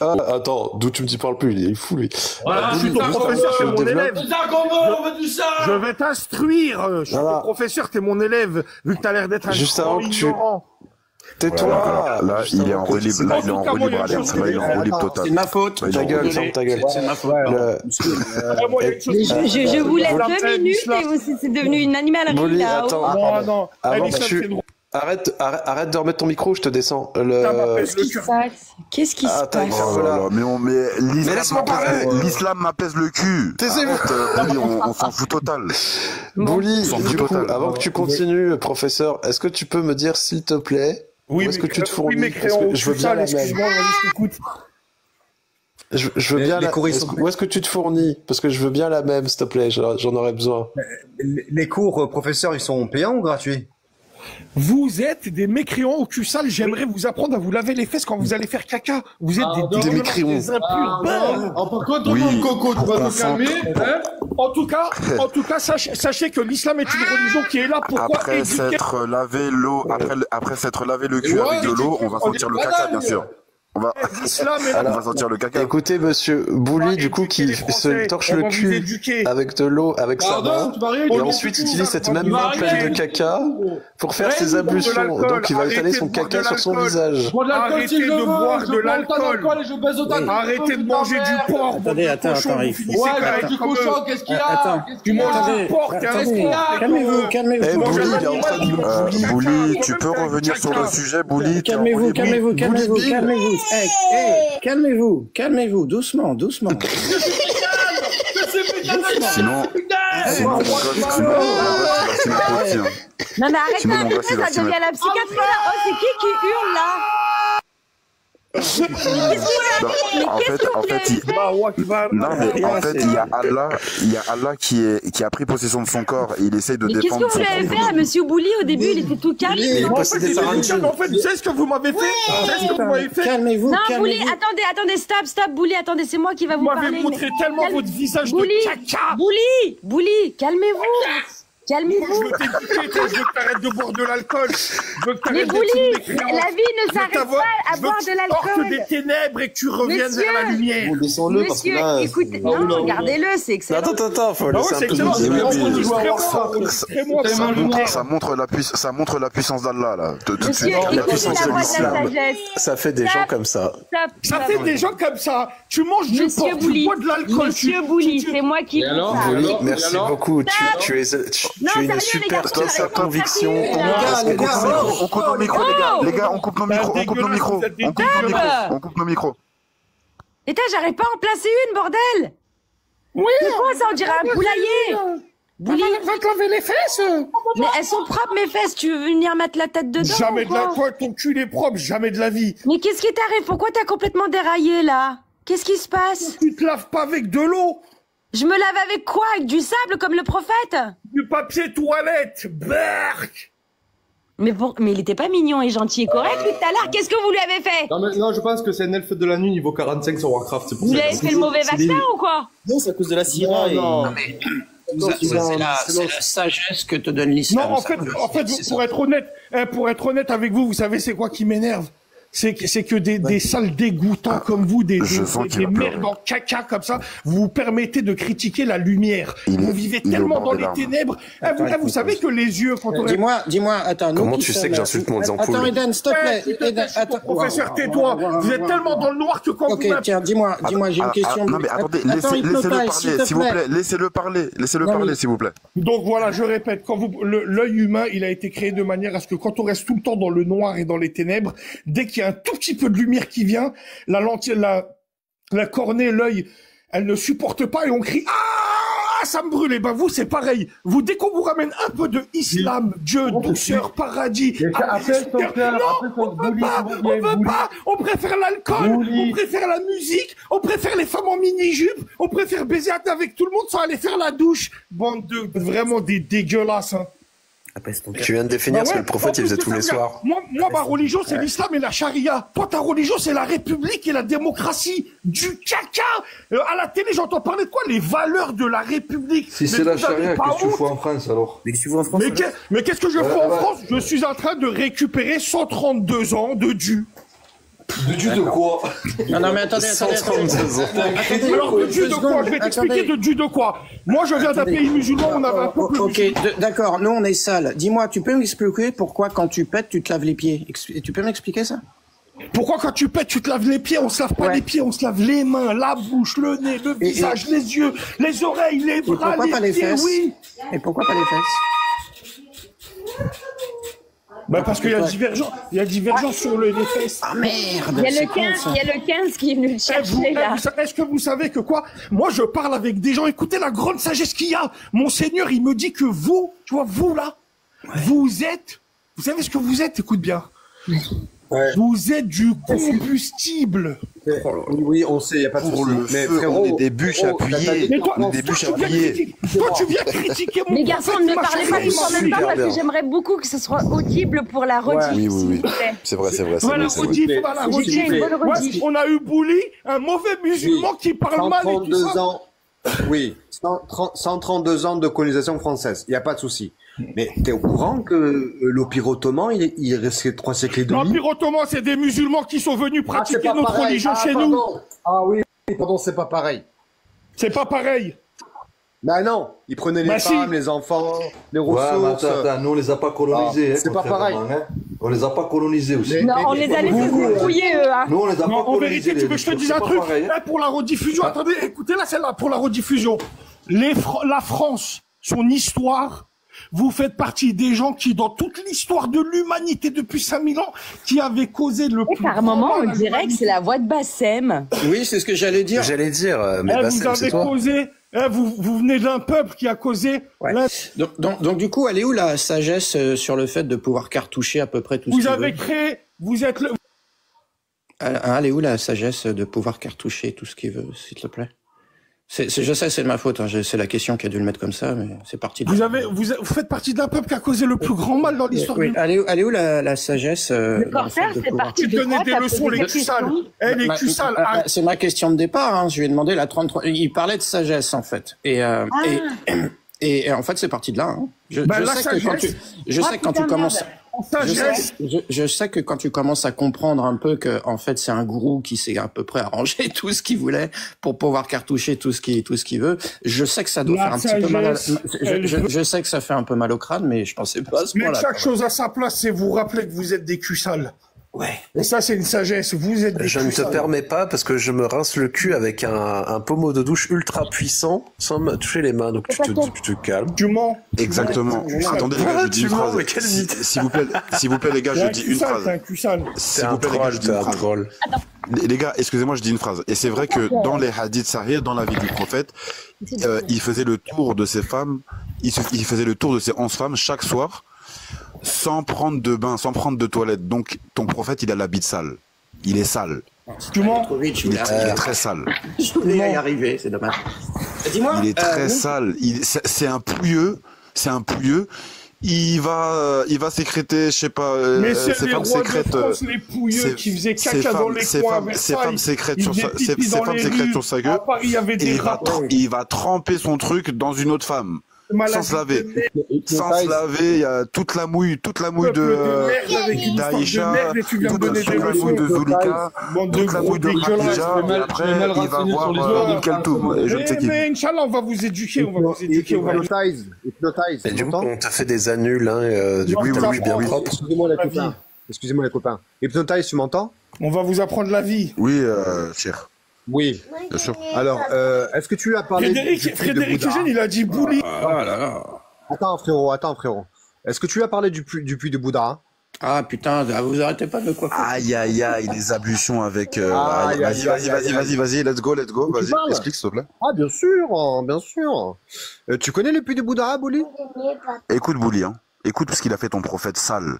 Ah, attends, d'où tu me dis parle plus? Il est fou, lui. Voilà, je suis ton professeur, t'es mon élève. Je vais t'instruire. Je suis ton professeur, t'es mon élève. Vu que t'as l'air d'être un ignorant. Tais-toi. Là, il est en roue libre. Là, il est en roue libre alerte. Là, il est en roue libre total. C'est de ma faute. Ta gueule, ferme ta gueule. C'est ma faute. Je vous laisse 2 minutes et c'est devenu une animalerie là. Non. Avant que tu... Arrête de remettre ton micro, je te descends. Qu'est-ce qui se passe? Mais laisse-moi parler. L'islam m'apaise le cul. Taisez-vous. On s'en fout total. Bouli, du coup, avant que tu continues, professeur, est-ce que tu peux me dire, s'il te plaît, où est-ce que tu te fournis? Parce que je veux bien la même. Excuse-moi, vas-y, je t'écoute. Je veux bien Où est-ce que tu te fournis? Parce que je veux bien la même, s'il te plaît, j'en aurais besoin. Les cours, professeur, ils sont payants ou gratuits? Vous êtes des mécréants au cul sale, j'aimerais vous apprendre à vous laver les fesses quand vous allez faire caca. Vous êtes des mécréants. Des impurs. Par contre, mon coco, tu vas te calmer, hein? En tout cas, sachez que l'islam est une religion qui est là pour après s'être lavé le cul avec de l'eau, on va sentir le caca, bien sûr. On va sentir le caca. Écoutez, monsieur Bouli, du coup, qui se torche le cul avec de l'eau, avec sa main, et ensuite utilise cette même main pleine de caca pour faire ses ablutions. Donc, il va étaler son caca sur son visage. Arrêtez de boire de l'alcool. Arrêtez de manger du porc. Attends, il faut... Ouais, du cochon, qu'est-ce qu'il y a? Tu manges du porc, t'es un esclave. Calmez-vous. Bouli, tu peux revenir sur le sujet, Bouli? Calmez-vous. Calmez-vous, doucement. Sinon, mon gosse, Non mais arrêtez, ça devient la psychiatrie là. Oh, c'est qui hurle là? En fait, il y a Allah qui a pris possession de son corps et il essaye de défendre. Mais qu'est-ce que vous lui avez fait à Monsieur Bouli au début? Il était tout calme. En fait, vous savez ce que vous m'avez fait? Calmez-vous. Non, Bouli, attendez, stop, Bouli, attendez, c'est moi qui va vous parler. Vous m'avez montré tellement votre visage de caca. Bouli, calmez-vous. Calmez-vous. Je veux t'éduquer, je veux que t'arrêtes de boire de l'alcool. Mais Bouli, la vie ne s'arrête pas à boire de l'alcool. Sorte des ténèbres et que tu reviennes vers la lumière. Monsieur, écoutez, non, regardez-le, c'est excellent. Attends, faut laisser un peu de ça montre la puissance d'Allah, là. La puissance de l'islam. Ça fait des gens comme ça. Ça fait des gens comme ça. Tu manges du porc, tu bois de l'alcool. Monsieur Bouli, c'est moi qui vous parle. Merci beaucoup. Tu es une super conviction. On coupe nos micros, les gars. On coupe nos micros. Et j'arrive pas à en placer une, bordel. Oui. C'est quoi ça? On dirait un poulailler. Va te laver les fesses. Mais elles sont propres, mes fesses. Tu veux venir mettre la tête dedans? Jamais de la fois, ton cul est propre, jamais de la vie. Mais qu'est-ce qui t'arrive? Pourquoi t'as complètement déraillé, là? Qu'est-ce qui se passe? Tu te laves pas avec de l'eau. Je me lave avec quoi? Avec du sable, comme le prophète? Du papier toilette, berk. Mais il était pas mignon et gentil et correct, lui, tout à l'heure. Qu'est-ce que vous lui avez fait? Non, je pense que c'est un elfe de la nuit niveau 45 sur Warcraft. C'est pour vous lui avez fait le mauvais vaccin ou quoi? Non, c'est à cause de la syrah. Non, mais... C'est la sagesse que te donne l'islam. Non, en fait, pour être honnête avec vous, vous savez c'est quoi qui m'énerve? c'est que des sales dégoûtants comme vous, des merdes en caca comme ça, vous vous permettez de critiquer la lumière. Vous vivez tellement dans les ténèbres. Vous savez que les yeux, quand on... Dis-moi, attends. Comment tu sais que j'insulte mon ampoule? Attends, Eden, s'il te plaît. Attends, professeur, tais-toi. Vous êtes tellement dans le noir que quand vous... Ok, tiens, dis-moi, j'ai une question. Non, mais attendez, laissez-le parler, s'il vous plaît. Laissez-le parler, s'il vous plaît. Donc voilà, je répète, quand l'œil humain, il a été créé de manière à ce que quand on reste tout le temps dans le noir et dans les ténèbres, dès qu'il y a un tout petit peu de lumière qui vient, la cornée, l'œil, elle ne supporte pas et on crie ah, ça me brûle. Et ben vous, c'est pareil. Vous, dès qu'on vous ramène un peu de islam, Dieu, douceur, paradis, on veut pas. On préfère l'alcool, on préfère la musique, on préfère les femmes en mini-jupe, on préfère baiser avec tout le monde sans aller faire la douche. Bande de vraiment des dégueulasses, hein. Tu viens de définir ce que le prophète il faisait tous les soirs. Moi, ma religion, c'est l'islam et la charia. Toi, ta religion, c'est la République et la démocratie. Du caca. À la télé, j'entends parler de quoi? Les valeurs de la République. Si c'est la charia, qu'est-ce que tu fais en France, alors? Mais qu'est-ce que je fais en France? Je suis en train de récupérer 132 ans de dû. De dû de quoi? Non, mais attendez. Alors, de dû de quoi? Je vais t'expliquer de dû de quoi. Moi, je viens d'un pays musulman, on avait un peu plus... Ok, d'accord, nous, on est sale. Dis-moi, tu peux m'expliquer pourquoi, quand tu pètes, tu te laves les pieds? Tu peux m'expliquer ça? Pourquoi quand tu pètes, tu te laves les pieds? On se lave pas les pieds, on se lave les mains, la bouche, le nez, le visage, les yeux, les oreilles, les bras, les pieds, oui. Et pourquoi pas les fesses? Bah parce qu'il y a divergence sur les fesses. Ah merde. Il y a le 15 qui est venu le chercher là. Est-ce que vous savez que quoi? Moi je parle avec des gens, écoutez la grande sagesse qu'il y a. Mon Seigneur, il me dit que vous, tu vois, vous là, vous savez ce que vous êtes, écoute bien. Ouais. Vous êtes du combustible. Oui, on sait, il n'y a pas de souci. Mais frérot, on est des bûches appuyées. Toi, tu viens critiquer mon... Les garçons, ne me parlez pas tous en même temps parce que j'aimerais beaucoup que ce soit audible pour la rediff. Oui. C'est vrai. Voilà, rediff. On a eu Bouli, un mauvais musulman qui parle mal et tout ça. Oui, 132 ans de colonisation française, il n'y a pas de souci. Mais t'es au courant que l'Empire ottoman, il est resté 3 siècles et demi? L'Empire ottoman, c'est des musulmans qui sont venus pratiquer notre religion chez nous. Ah oui, pardon, c'est pas pareil. C'est pas pareil. Bah non, ils prenaient les femmes, les enfants, les ressources. Attends, nous on les a pas colonisés. C'est pas pareil. On les a pas colonisés aussi. Non, on les a laissés débrouiller eux. Nous on les a pas colonisés. En vérité, tu veux que je te dise un truc? Pour la rediffusion, attendez, écoutez là, celle-là, pour la rediffusion. La France, son histoire... Vous faites partie des gens qui, dans toute l'histoire de l'humanité depuis 5000 ans, qui avaient causé le plus... Par moment, on dirait que c'est la voix de Bassem. Oui, c'est ce que j'allais dire. Mais Bassem, c'est toi. Vous venez d'un peuple qui a causé... Ouais. Donc, du coup, elle est où la sagesse sur le fait de pouvoir cartoucher à peu près tout ce Vous avez créé... Vous êtes le... Elle est où la sagesse de pouvoir cartoucher tout ce qu'il veut, s'il te plaît? Je sais, c'est de ma faute. Hein. C'est la question qui a dû le mettre comme ça, mais c'est parti. Vous faites partie d'un peuple qui a causé le plus grand mal dans l'histoire. Oui. Elle est où la sagesse? Le corsaire, c'est parti de donner des leçons, les culs-sales. Les culs-sales. C'est ma question de départ. Hein. Je lui ai demandé la 33. Il parlait de sagesse en fait. Et en fait, c'est parti de là. Hein. Je sais que quand tu commences. Je sais que quand tu commences à comprendre un peu que en fait c'est un gourou qui s'est à peu près arrangé tout ce qu'il voulait pour pouvoir cartoucher tout ce qu'il veut, je sais que ça doit faire un petit peu mal. Je sais que ça fait un peu mal au crâne, mais je pensais pas à ce point-là. Mais chaque chose à sa place, c'est vous rappeler que vous êtes des culs sales. Ouais. Et ça, c'est une sagesse. Vous êtes des Je ne te permets pas parce que je me rince le cul avec un pommeau de douche ultra puissant sans me toucher les mains. Donc tu te calmes. Tu mens. Exactement. Attendez, les gars, je dis une phrase. S'il vous plaît, les gars, je dis une phrase. S'il vous plaît, les gars, je dis une phrase. Les gars, excusez-moi, je dis une phrase. Et c'est vrai que dans les hadiths sahih, dans la vie du prophète, il faisait le tour de ses femmes, il faisait le tour de ses 11 femmes chaque soir, sans prendre de bain, sans prendre de toilette. Donc, ton prophète, il a la bite sale. Il est sale. Tu mens? Il est très sale. Je voulais y arriver, c'est dommage. Dis-moi. Il est très sale. C'est un pouilleux. C'est un pouilleux. Il va sécréter, je sais pas, ses femmes sécrètent, les pouilleux qui faisaient caca dans les coins, ses femmes sécrètent sur sa gueule, et il va tremper son truc dans une autre femme. sans se laver. Sans se laver, il y a toute la mouille d'Aïcha, toute la mouille de Zulika, toute la mouille de Khadija, et après, il va voir Kaltoum, et je ne sais qui. Mais Inch'Allah, on va vous éduquer, on va vous éduquer. Hypnotise. Et du coup, on t'a fait des annuls, hein, du coup, t'as vu bien propre. Excusez-moi les copains. Hypnotise, tu m'entends? On va vous apprendre la vie. Oui, cher. Oui, bien sûr. Alors, est-ce que tu lui as parlé Frédéric Eugène, il a dit Bouli. Ah là là. Attends, frérot. Est-ce que tu lui as parlé du puits de Bouddha? Ah putain, vous arrêtez pas de quoi. Aïe, les ablutions avec... Vas-y, let's go, vas-y, explique s'il te plaît. Ah, bien sûr. Tu connais le puits de Bouddha, Bouli? Écoute, Bouli, hein. Écoute ce qu'il a fait ton prophète sale.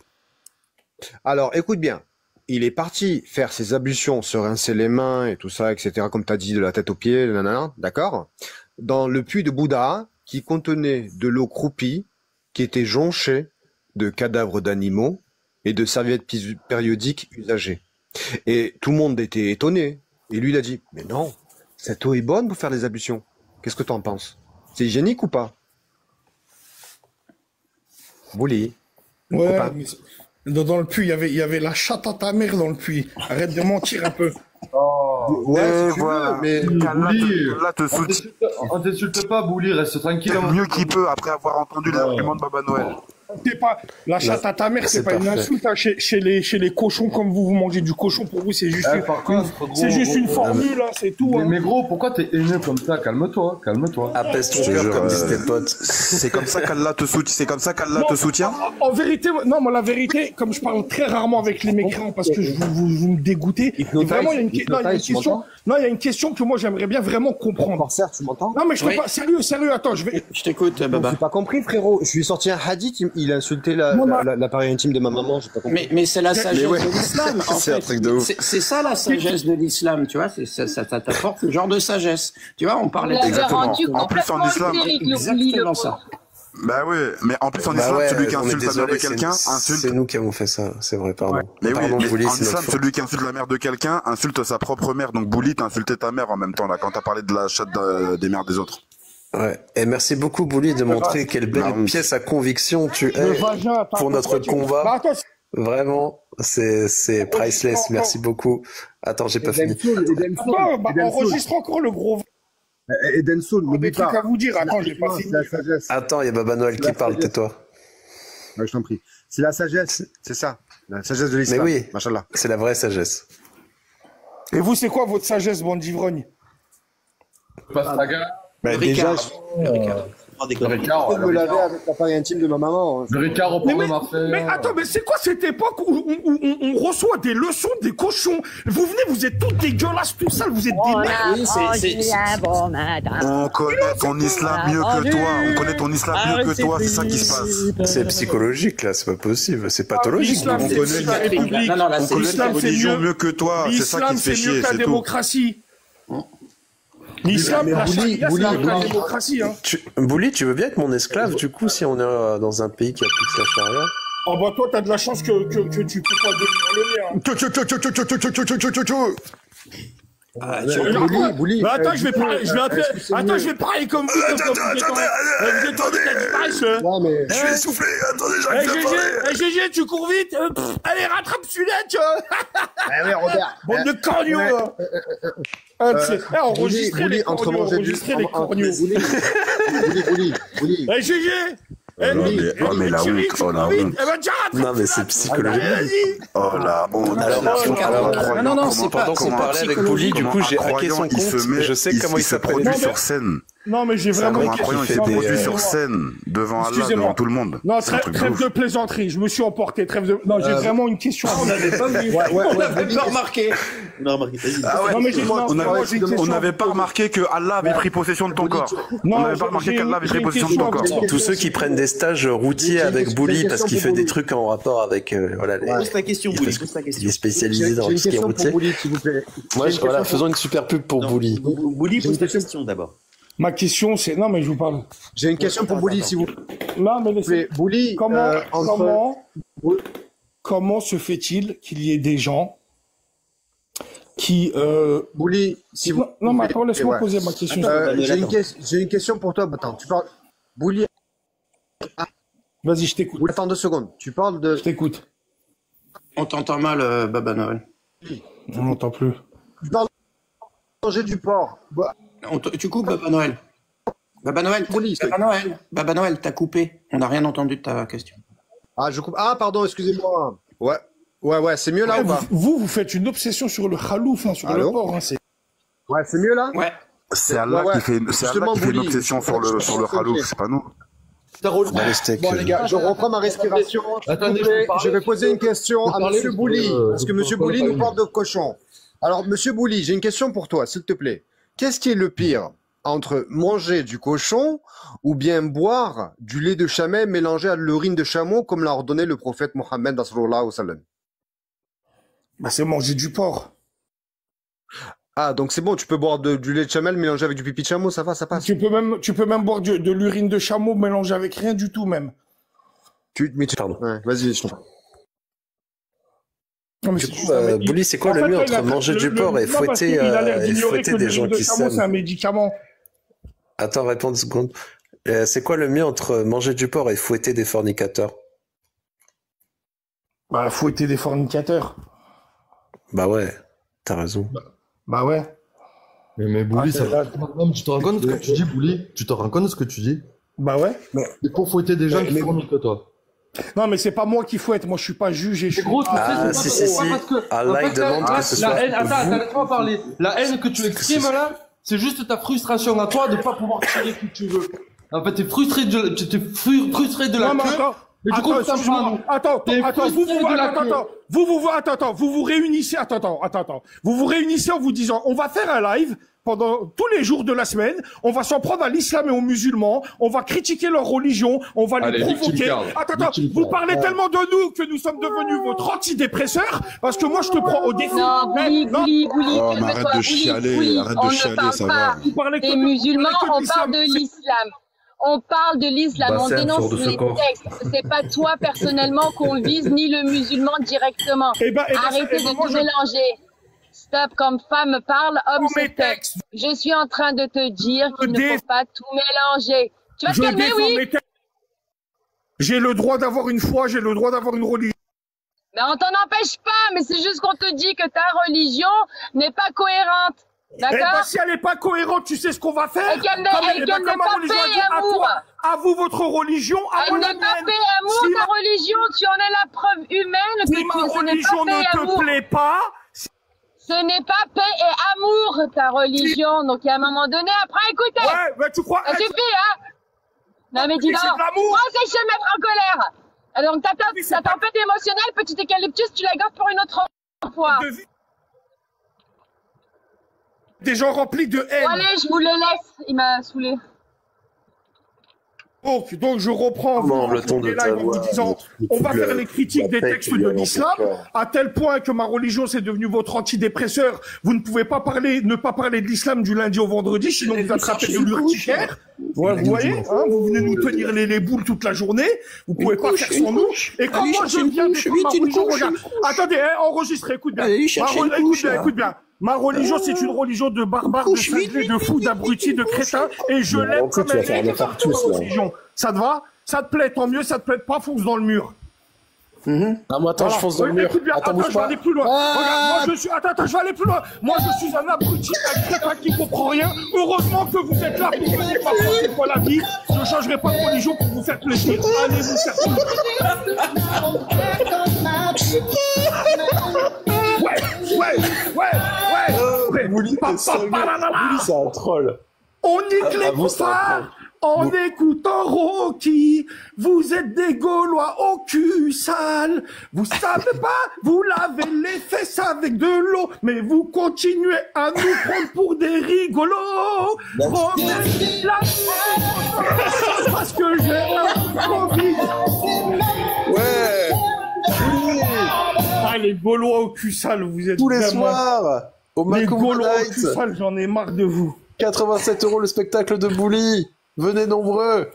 Alors, écoute bien. Il est parti faire ses ablutions, se rincer les mains et tout ça, etc., comme tu as dit, de la tête aux pieds, nanana, d'accord? Dans le puits de Bouddha, qui contenait de l'eau croupie, qui était jonchée de cadavres d'animaux et de serviettes périodiques usagées. Et tout le monde était étonné. Et lui, il a dit, mais non, cette eau est bonne pour faire les ablutions. Qu'est-ce que tu en penses? C'est hygiénique ou pas? Bouli. Ouais, dans le puits, il y avait la chatte à ta mère dans le puits. Arrête de mentir un peu. Oh, ouais, si voilà. Mais là te soutient. On t'insulte pas, Bouli, reste tranquille. Mieux qu'il peut après avoir entendu les arguments de Baba Noël. C'est pas la chatte à ta mère, c'est pas une insulte hein, chez les cochons comme vous mangez du cochon. Pour vous, c'est juste une formule, hein, c'est tout. Mais gros, pourquoi t'es haineux comme ça? Calme-toi. Apaise ton cœur comme disent tes potes. C'est comme ça qu'Allah te soutient. C'est comme ça qu'Allah te soutient. En vérité, non, moi la vérité, comme je parle très rarement avec les mécréants parce que vous me dégoûtez. Vraiment, il y a une question que moi j'aimerais bien vraiment comprendre. Certes, tu m'entends? Non, mais je peux pas. Sérieux. Attends, je t'écoute, Baba. J'ai pas compris, frérot. Je lui ai sorti un hadith. Il a insulté l'appareil intime de ma maman, j'ai pas compris. Mais c'est la sagesse de l'islam, en fait. Un truc de ouf. C'est ça la sagesse de l'islam, tu vois, ça t'apporte ce genre de sagesse. Tu vois, on parlait exactement. En plus en islam, exactement ça. Bah oui, mais en plus en islam, celui qui insulte la mère de quelqu'un insulte. C'est nous qui avons fait ça, c'est vrai, pardon. Mais oui, en islam, celui qui insulte la mère de quelqu'un insulte sa propre mère. Donc Bouli, t'as insulté ta mère en même temps là quand t'as parlé de la chatte des mères des autres. Ouais. Et merci beaucoup, Bouli, de montrer quelle belle pièce à conviction tu es pour notre combat. Vraiment, c'est priceless. Merci beaucoup. Attends, j'ai pas fini. Enregistre encore le gros. Eden Soul, n'oublie pas. À vous dire. Attends, j'ai pas fini. Attends, il y a Baba Noël qui parle, tais-toi. Ouais, je t'en prie. C'est la sagesse, c'est ça. La sagesse de l'islam. Mais oui, machallah. C'est la vraie sagesse. Et vous, c'est quoi votre sagesse, bande d'ivrognes? Passe ta gueule. Bah, déjà, je me laver avec l'appareil intime de ma maman. Le Ricard au port de Marseille. Mais attends, mais c'est quoi cette époque où on reçoit des leçons des cochons? Vous venez, vous êtes tous dégueulasses, tout sales, vous êtes des merdes. On connaît ton islam mieux que toi. On connaît ton islam mieux que toi, c'est ça qui se passe. C'est psychologique, là, c'est pas possible. C'est pathologique. On connaît ta religion mieux que toi, c'est ça qui te fait chier, c'est tout. la démocratie. L'islam, la démocratie, hein. Bouli, tu veux bien être mon esclave, du coup, si on est dans un pays qui applique la charia? Oh bah toi, t'as de la chance que tu peux pas devenir le mien. Bouli. Attends, je vais parler comme vous. Je suis essoufflé, attendez, j'arrive à parler. GG, tu cours vite. Allez, rattrape celui-là, tu vois. Ouais, Robert. Bande de corneaux. Enregistrez les corneaux. Bouli. GG. Mais la honte, oh la honte. Non, mais c'est psychologique. Oh la honte. Non, c'est pendant qu'on parlait avec Bouli, du coup, j'ai hacké son compte. Je sais comment il s'appelle. produit sur scène. Non, mais j'ai vraiment un croyant, il s'est produit sur scène devant Allah, devant tout le monde. Non, trêve de plaisanterie. Je me suis emporté. Non, j'ai vraiment une question. On n'avait pas vu. On n'avait pas remarqué. On n'avait pas remarqué que Allah avait pris possession de ton corps. On n'avait pas remarqué qu'Allah avait pris possession de ton corps. Tous ceux qui prennent des stages routiers avec Bouli parce qu'il fait des trucs en rapport avec voilà les. Pose ta question, Bouli. Il est spécialisé dans le ski routier. Moi, voilà, faisons une super pub pour Bouli. Bouli, pose ta question d'abord. Ma question, c'est... Non, mais je vous parle. J'ai une question pour Bouli, si vous... Non, mais laissez... Bouli, comment se fait-il qu'il y ait des gens qui... Bouli, si vous... Non, mais attends, laisse-moi poser ma question. J'ai une question pour toi, attends. Tu parles... Bouli, Vas-y, je t'écoute. Attends 2 secondes. Tu parles de... Je t'écoute. On t'entend mal, Baba Noël. On n'entend plus. Tu parles de manger du porc. Tu coupes, Baba Noël. Baba Noël, Baba Noël, t'as coupé. On n'a rien entendu de ta question. Ah, je coupe. Ah, pardon, excusez-moi. Ouais, c'est mieux là ou pas? Vous faites une obsession sur le khalouf, hein, sur le porc. Hein, ouais, c'est mieux là? Ouais. C'est Allah qui fait une obsession sur le khalouf, c'est pas nous. Bon les gars, je reprends ma respiration. Attendez, je vais poser une question à Monsieur Bouli, parce que Monsieur Bouli nous parle de cochon. Alors Monsieur Bouli, j'ai une question pour toi, s'il te plaît. Qu'est-ce qui est le pire entre manger du cochon ou bien boire du lait de chamel mélangé à de l'urine de chameau, comme l'a ordonné le prophète Mohammed sallallahu alayhi wa sallam? Bah c'est manger du porc. Ah, donc c'est bon, tu peux boire du lait de chamel mélangé avec du pipi de chameau, ça va, ça passe. Tu peux même boire de l'urine de chameau mélangée avec rien du tout, même. Pardon. Ouais, vas-y, je t'en prie. Du coup, Bouli, c'est quoi le mieux entre manger du porc et fouetter des gens qui s'aiment? C'est un médicament. Attends, réponds 2 secondes. C'est quoi le mieux entre manger du porc et fouetter des fornicateurs? Bah, fouetter des fornicateurs. Bah ouais, t'as raison. Bah ouais. Mais Bouli, tu te rends compte de ce que tu dis, Bouli? Tu te rends compte de ce que tu dis? Bah ouais. C'est pour fouetter des gens qui forniquent que toi. Non, mais c'est pas moi qui fouette. Moi, je suis pas juge et je suis... si. Allah, il demande que ce soit... Attends, laisse-moi parler. La haine que tu exprimes là, c'est juste ta frustration à toi de pas pouvoir tirer qui tu veux. En fait, t'es frustré de la queue. Mais du coup, vous vous réunissez, vous vous réunissez en vous disant, on va faire un live pendant tous les jours de la semaine, on va s'en prendre à l'islam et aux musulmans, on va critiquer leur religion, on va les provoquer. Vous parlez tellement de nous que nous sommes devenus votre antidépresseur, parce que moi je te prends au défi. Non, Bouli, arrête de chialer, ça va. Les musulmans, on parle de l'islam. On parle de l'islam, on dénonce les textes. C'est pas toi personnellement qu'on vise, ni le musulman directement. Arrêtez de tout mélanger. Stop, comme femme parle, homme se tait. Je suis en train de te dire qu'il ne faut pas tout mélanger. Tu vas te calmer, oui? J'ai le droit d'avoir une foi, j'ai le droit d'avoir une religion. Mais on t'en empêche pas, mais c'est juste qu'on te dit que ta religion n'est pas cohérente. D'accord? Eh ben, si elle n'est pas cohérente, tu sais ce qu'on va faire? Et qu'elle n'est pas paix et amour. À vous, votre religion, à moi la mienne. Elle n'est pas paix et amour, ta religion. Tu en es la preuve humaine que ma religion ne te plaît pas. Ce n'est pas paix et amour, ta religion. Donc, il y a un moment donné, après, écoutez. Ouais, mais tu crois... Ça suffit, hein? Non, mais dis donc. Moi, c'est chez mettre en colère. Alors, ta tempête émotionnelle, petit eucalyptus, tu la gardes pour une autre fois. Des gens remplis de haine. Bon, allez, je vous le laisse. Il m'a saoulé. Donc je reprends le ton de ta voix, en vous disant, on va faire les critiques des textes de l'islam, à tel point que ma religion c'est devenu votre antidépresseur. Vous ne pouvez pas ne pas parler de l'islam du lundi au vendredi, sinon vous attrapez de l'urticaire. Vous voyez, hein, vous venez nous tenir les boules toute la journée. Vous pouvez pas faire sans nous. Et quand moi je viens de ma religion, regarde. Attendez, enregistrez, écoute bien. Écoute bien. Ma religion, c'est une religion de barbares, de cinglés, de fous, d'abrutis, de crétins, et je l'aime comme elle est. Religion. Ça te va? Ça te plaît, tant mieux. Ça te plaît pas, fonce dans le mur. Ah, moi, attends, je fonce dans le mur. Attends, je vais aller plus loin. Regarde, moi, Attends, je vais aller plus loin. Moi, je suis un abruti, un crétin qui comprend rien. Heureusement que vous êtes là pour me dire c'est quoi la vie. Je ne changerai pas de religion pour vous faire plaisir. Allez vous faire Ouais. Bouli, c'est un troll. On nique les copains en écoutant Rocky. Vous êtes des Gaulois au cul sale. Vous savez pas, vous lavez les fesses avec de l'eau, mais vous continuez à nous prendre pour des rigolos. Remettez la parce que j'ai un Covid. Ouais. Ah, les Gaulois au cul sale, vous êtes tous les soirs. Les Gaulois au cul sale, j'en ai marre de vous. 87 € le spectacle de Bouli. Venez nombreux.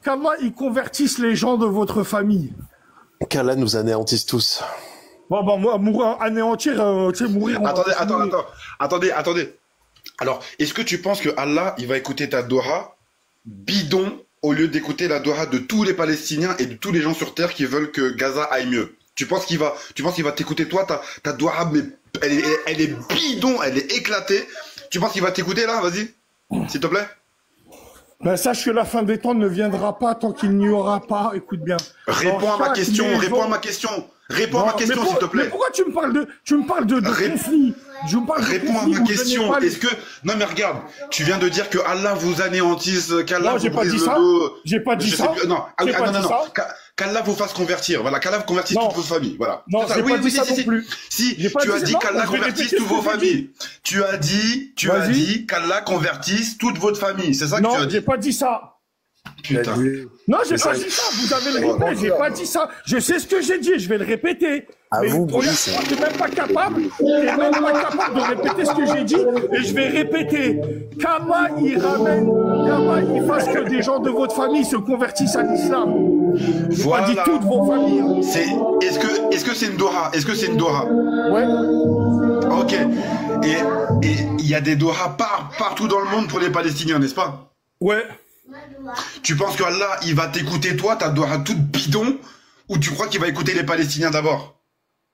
Comment ils convertissent les gens de votre famille? Qu'Allah nous anéantisse tous. Moi, anéantir, mourir. Attendez. Alors, est-ce que tu penses que Allah, il va écouter ta doha bidon au lieu d'écouter la doha de tous les Palestiniens et de tous les gens sur Terre qui veulent que Gaza aille mieux. Tu penses qu'il va t'écouter toi, ta doha, mais elle est bidon, elle est éclatée. Tu penses qu'il va t'écouter là? Vas-y, s'il te plaît. Ben, sache que la fin des temps ne viendra pas tant qu'il n'y aura pas, écoute bien. Réponds à ma question, s'il te plaît. Mais pourquoi tu me parles de conflit? Réponds à ma question. Est-ce que... Non mais regarde, tu viens de dire que Allah vous anéantisse, qu'Allah vous brise le dos. J'ai pas dit ça. Non, qu'Allah vous fasse convertir. Voilà, qu'Allah vous convertisse toutes vos familles. Voilà. Non, j'ai pas dit ça non plus. Si, tu as dit qu'Allah convertisse toutes vos familles. Tu as dit qu'Allah convertisse toute votre famille. C'est ça que tu as dit. Non, j'ai pas dit ça. Putain. Non, j'ai pas dit ça. Vous avez le replay. J'ai pas dit ça. Je sais ce que j'ai dit. Je vais le répéter. Mais vous, t'es même pas capable. T'es même pas capable de répéter ce que j'ai dit. Et je vais répéter. Kama il fasse que des gens de votre famille se convertissent à l'islam. Voilà. Pas dit toutes vos familles. Est-ce que c'est une doha? Ouais. Ok. Et il y a des dohas partout dans le monde pour les Palestiniens, n'est-ce pas? Ouais. Tu penses que Allah, il va t'écouter toi, ta doha toute bidon, ou tu crois qu'il va écouter les Palestiniens d'abord?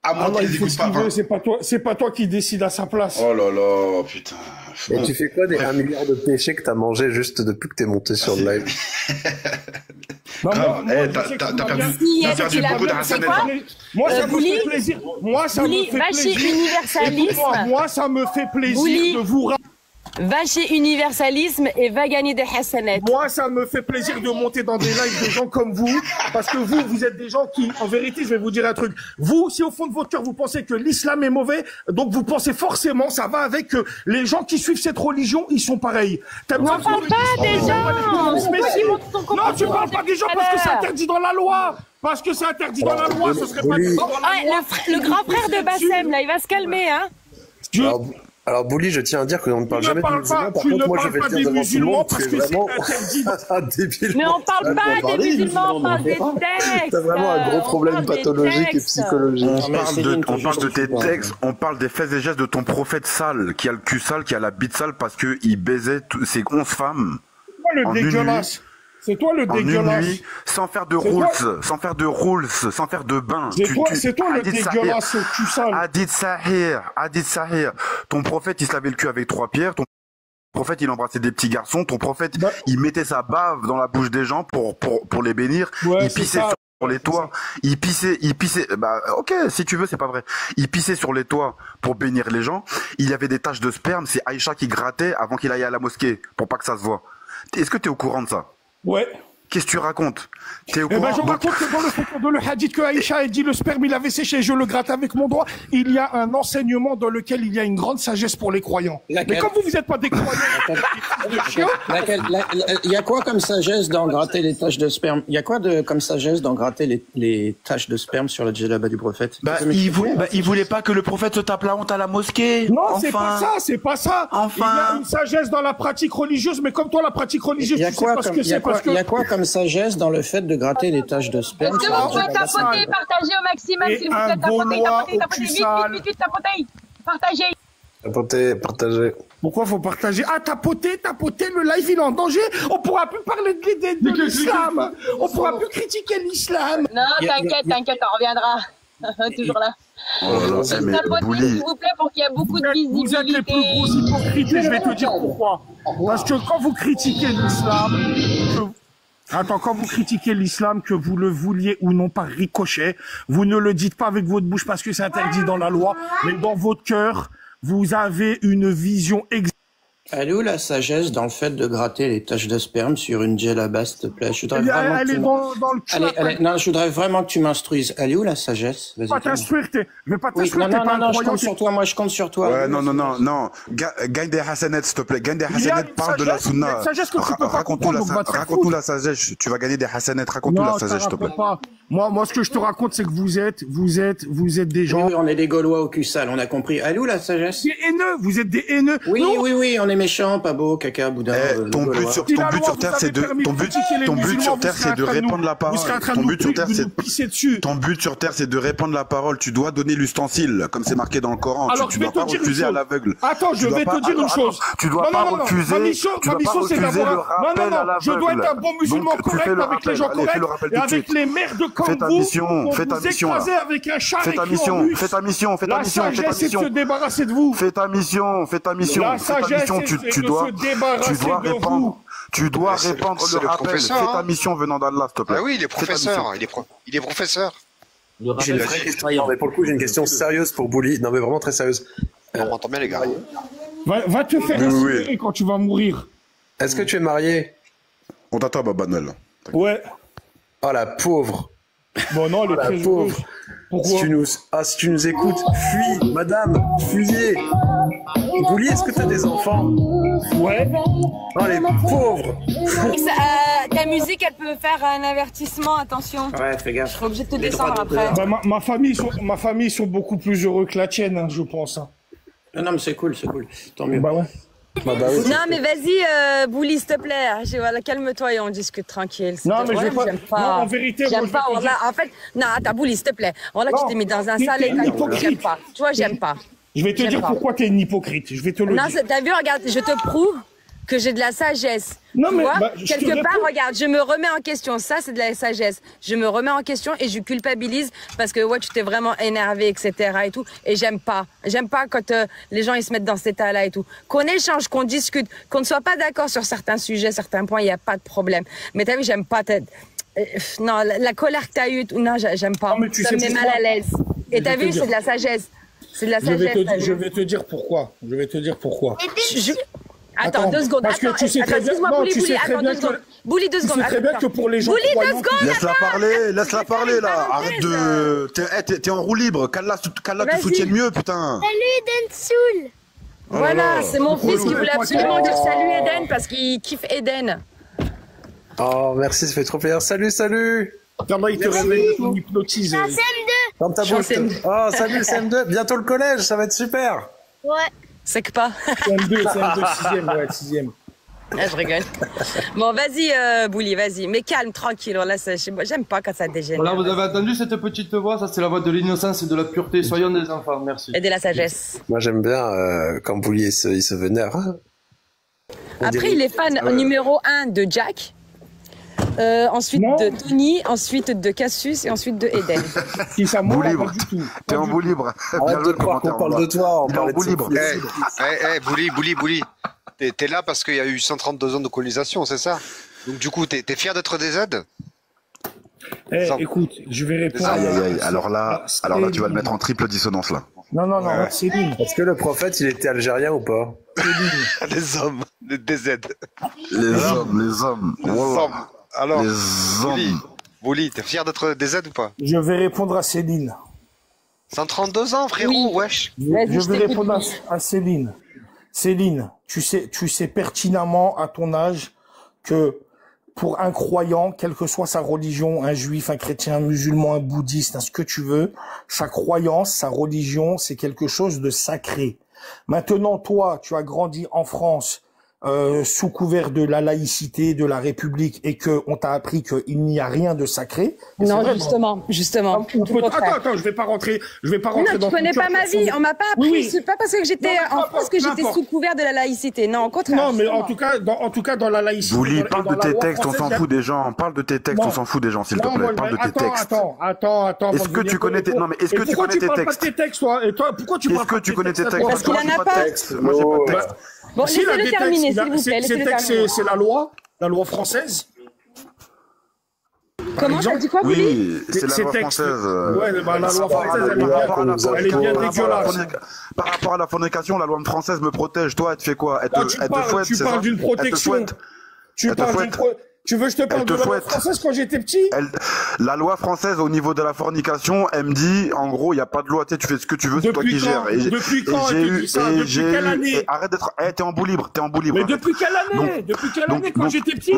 À moins qu'il les écoute pas. C'est pas toi qui décide à sa place. Oh là là, putain. Et tu fais quoi des 1 milliard de péchés que t'as mangé juste depuis que t'es monté sur le live? Grave, t'as perdu beaucoup de Hassanet. Moi, ça me fait plaisir. Moi, ça me fait plaisir. Moi, ça me fait plaisir de vous rappeler. Va chez Universalisme et va gagner des Hassanet. Moi, ça me fait plaisir de monter dans des lives de gens comme vous, parce que vous êtes des gens qui, en vérité, je vais vous dire un truc. Vous, si au fond de votre cœur, vous pensez que l'islam est mauvais, donc vous pensez forcément, ça va avec que les gens qui suivent cette religion, ils sont pareils. On parle pas des gens. Non, tu parles pas des gens parce que c'est interdit dans la loi. Parce que c'est interdit dans la loi, ce serait pas dit dans la loi. Le grand frère de Bassem, là, il va se calmer, hein. Alors, Bouli, je tiens à dire qu'on ne parle jamais de musulmans. Par contre, moi, je vais le dire devant tout le monde, c'est vraiment débile. Mais on parle pas des musulmans, on parle des textes. T'as vraiment un gros problème pathologique et psychologique. On parle de tes textes, on parle des faits et gestes de ton prophète sale, qui a le cul sale, qui a la bite sale parce qu'il baisait ses 11 femmes. Le dégueulasse. C'est toi le dégueulasse. Nuit, sans faire de rules, sans faire de bain. C'est toi le dégueulasse, tu sale. Hadith Sahir. Ton prophète, il se lavait le cul avec 3 pierres. Ton prophète, il embrassait des petits garçons. Ton prophète, il mettait sa bave dans la bouche des gens pour les bénir. Ouais, il pissait sur les toits. Il pissait. Bah, ok, si tu veux, c'est pas vrai. Il pissait sur les toits pour bénir les gens. Il y avait des taches de sperme. C'est Aïcha qui grattait avant qu'il aille à la mosquée pour pas que ça se voit. Est-ce que t'es au courant de ça? Ouais. Qu'est-ce que tu racontes? T'es au courant? Je raconte que dans le hadith que Aïcha a dit le sperme il avait séché, je le gratte avec mon doigt. Il y a un enseignement dans lequel il y a une grande sagesse pour les croyants. Laquelle? Mais comme vous êtes pas des croyants, il y a quoi comme sagesse dans gratter les taches de sperme? Il y a quoi comme sagesse dans gratter les taches de sperme sur la djellaba du prophète? Il voulait pas que le prophète se tape la honte à la mosquée. Non, c'est pas ça. Enfin. Il y a une sagesse dans la pratique religieuse, mais comme toi la pratique religieuse, tu sais pas ce que c'est parce que. Il y a quoi comme sagesse dans le fait de gratter les taches de sperme? Est-ce que vous pouvez tapoter, partager au maximum, s'il vous plaît, tapoter, vite, tapoter. Partagez. Pourquoi faut partager? Ah, tapoter, le live il est en danger. On pourra plus parler de l'islam. On pourra plus critiquer l'islam. Non, t'inquiète, on reviendra. Toujours là. Tapotez, s'il vous plaît, pour qu'il y ait beaucoup de visibilité. Vous êtes les plus gros hypocrites et je vais te dire pourquoi. Parce que quand vous critiquez l'islam, quand vous critiquez l'islam, que vous le vouliez ou non par ricochet, vous ne le dites pas avec votre bouche parce que c'est interdit dans la loi, mais dans votre cœur, vous avez une vision exacte. Elle est où la sagesse dans le fait de gratter les taches de sperme sur une djellaba, s'il te plaît? Elle est dans le chat. Non, je voudrais vraiment que tu m'instruises. Elle est où la sagesse? Je vais pas t'instruire, je vais pas t'instruire. Non, je compte sur toi, moi je compte sur toi. Ouais, non. Gagne des Hassanet, s'il te plaît. Gagne des Hassanet, parle de la sunna. Raconte-nous la sagesse. Tu vas gagner des Hassanet, raconte-nous la sagesse, s'il te plaît. Moi, ce que je te raconte, c'est que vous êtes des gens. Oui, on est des Gaulois au cul sale, on a compris. Elle est où la sagesse? Des haineux, vous êtes des haineux. Oui, on est méchant, pas beau, caca, boudin. Ton but sur terre, c'est de répandre la parole. Ton but sur terre, c'est de répandre la parole. Tu dois donner l'ustensile, comme c'est marqué dans le Coran. Tu dois pas refuser à l'aveugle. Attends, je vais te dire une chose. Tu dois pas refuser. Ma mission, c'est d'avoir. Non, je dois être un bon musulman correct avec les gens corrects et avec les merdes comme vous. Fais ta mission. Avec un char fais ta mission. La sagesse, c'est de se débarrasser de vous. Fais ta mission. La sagesse, c'est de se débarrasser de vous. Tu dois répandre le rappel. Fais ta mission venant d'Allah, s'il te plaît. Ah oui, il est professeur. Il est professeur. J'ai une vraie question. Non, mais pour le coup, j'ai une question sérieuse pour Bouli. Non, mais vraiment très sérieuse. On m'entend bien, les gars. Va te faire incinérer quand tu vas mourir. Est-ce que tu es marié? On t'attend, Babanel. Ouais. Oh, la pauvre. Bon, non, elle est très pauvre. Pourquoi si tu nous écoutes, fuis, madame, fuyez. Bouli, est-ce que tu as des enfants? Ouais. Oh, les pauvres. Ta musique, elle peut faire un avertissement, attention. Ouais, fais gaffe. Je serai obligé de te descendre après. Bah, ma famille sont beaucoup plus heureux que la tienne, hein, je pense. Hein. Non, mais c'est cool. Tant mieux. Bah ouais. Bah oui, non mais vas-y, Bouli, s'il te plaît. Voilà, calme-toi et on discute tranquille. Non mais j'aime pas. Non, en vérité, j'aime pas. En fait, non, attends, Bouli, s'il te plaît. Voilà, tu t'es mis dans un sale état. J'aime pas. Tu vois, j'aime pas. Je vais te dire pourquoi t'es une hypocrite. Je vais te le dire. Non, t'as vu, regarde, je te prouve que j'ai de la sagesse. Non, mais quelque part, regarde, je me remets en question. Ça, c'est de la sagesse. Je me remets en question et je culpabilise parce que tu t'es vraiment énervé, etc. et tout. Et j'aime pas. J'aime pas quand les gens ils se mettent dans cet état-là et tout. Qu'on échange, qu'on discute, qu'on ne soit pas d'accord sur certains sujets, certains points, il n'y a pas de problème. Mais t'as vu, j'aime pas. Non, la colère que t'as eue, non, j'aime pas. Non, ça me met mal à l'aise. Et t'as vu, c'est de la sagesse. C'est de la sagesse. Je vais te dire pourquoi. Attends, 2 secondes. Parce que tu sais très bien. Bouli, 2 secondes. Tu sais très bien que pour les gens. Bouli, 2 secondes. Laisse-la parler là. Arrête de. T'es en roue libre. Qu'Allah te soutienne mieux, putain. Salut Eden Soul. Voilà, c'est mon fils qui voulait absolument dire salut Eden parce qu'il kiffe Eden. Oh, merci, ça fait trop plaisir. Salut. Il te réveille, il hypnotise. C'est un CM2. Dans ta bouche. Oh, salut CM2. Bientôt le collège, ça va être super. Ouais. C'est que pas. CM2, 6ème. Ah, je rigole. Bon, vas-y, Bouli, vas-y. Mais calme, tranquille. Là, j'aime pas quand ça dégénère. Voilà, vous avez entendu cette petite voix? Ça, c'est la voix de l'innocence et de la pureté. Soyons des enfants, merci. Et de la sagesse. Moi, j'aime bien quand Bouli il se vénère. Après, il est fan numéro 1 de Jack. Ensuite de Tony, ensuite de Cassius et ensuite de Eden. Si ça bout libre. T'es en bout libre. Arrête de croire qu'on parle de toi. Il est en bout libre. Bouli. T'es là parce qu'il y a eu 132 ans de colonisation, c'est ça? Donc du coup, t'es fier d'être des aides? Écoute, je vais répondre. Alors là, tu vas le mettre en triple dissonance là. Non, Céline. Est-ce que le prophète, il était algérien ou pas? Les hommes, des aides. Les hommes. Alors, Bouli, t'es fier d'être des aides ou pas? Je vais répondre à Céline. 132 ans, frérot, wesh. Je vais répondre à Céline. Céline, tu sais pertinemment à ton âge que pour un croyant, quelle que soit sa religion, un juif, un chrétien, un musulman, un bouddhiste, ce que tu veux, sa croyance, sa religion, c'est quelque chose de sacré. Maintenant, toi, tu as grandi en France sous couvert de la laïcité, de la République, et que on t'a appris qu'il n'y a rien de sacré. Non, justement. Attends, je vais pas rentrer non, dans. Tu connais pas ma vie. On m'a pas appris. Oui. C'est pas parce que j'étais en France que j'étais sous couvert de la laïcité. Non, au contraire. Non, mais en tout cas, dans la laïcité. Bouli, parle de tes textes, on s'en fout des gens. Parle de tes textes, on s'en fout des gens, s'il te plaît. Parle de tes textes. Attends. Est-ce que tu connais tes textes? Toi, et toi, pourquoi tu parles pas de tes textes? Parce qu'il en a pas. Moi, j'ai pas de texte. Bon, laissez-le terminer, s'il vous plaît. Ces textes, c'est la loi française. Comment t'as dit quoi, Bouli? Oui, c'est la loi française. Ouais, la loi française, elle est bien dégueulasse. Par rapport à la fornication, la loi française me protège. Toi, elle te fait quoi? Elle te fouette, c'est ça? Tu parles d'une protection. Tu veux que je te parle de la loi française quand j'étais petit? La loi française au niveau de la fornication, elle me dit, en gros, il n'y a pas de loi, tu fais ce que tu veux, c'est toi qui gères. Depuis quand elle te dit ça? Depuis quelle année? Arrête d'être... t'es en bout libre. Mais depuis quelle année? Depuis quelle année quand j'étais petit?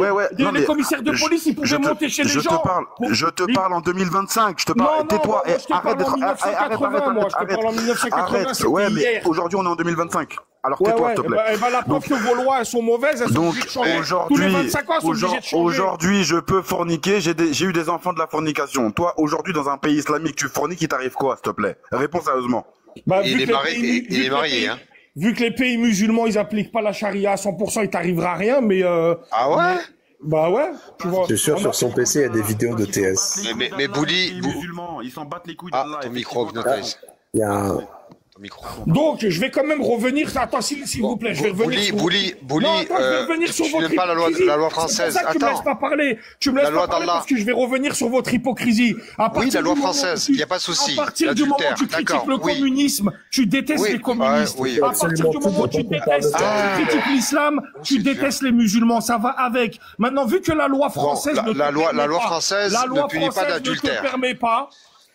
Les commissaires de police, ils pouvaient monter chez les gens. Je te parle en 2025, je te parle... Tais-toi, arrête d'être... Moi, je te parle en 1980, moi. Je te parle en 1980, ouais, mais aujourd'hui, on est en 2025. Alors tais-toi, s'il te plaît. La preuve que vos lois, elles sont mauvaises, elles sont obligées de changer. Tous les 25 ans, elles sont obligées de changer. Aujourd'hui, je peux forniquer, j'ai eu des enfants de la fornication. Toi, aujourd'hui, dans un pays islamique, tu forniques, il t'arrive quoi, s'il te plaît? Réponds sérieusement. Il est marié, hein. Vu que les pays musulmans, ils appliquent pas la charia à 100%, il t'arrivera rien, mais Ah ouais? Bah ouais, tu vois. Je suis sûr, sur son PC, il y a des vidéos de TS. Mais Bouli... Les musulmans, ils s'en battent les couilles d'Allah. Ton micro, Hypnotize. Il y a un... Donc, je vais quand même revenir. Attends, s'il vous plaît, je vais revenir. Bouli, je vais revenir sur votre hypocrisie. Pas la loi française. C'est pour ça que tu me laisses pas parler. Tu me laisses pas parler parce que je vais revenir sur votre hypocrisie. Oui, la loi française. Il n'y a pas de souci. À partir du moment où tu critiques le communisme, tu détestes les communistes. À partir du moment où tu critiques l'islam, tu détestes les musulmans. Ça va avec. Maintenant, vu que la loi française la loi française ne punit pas d'adultère.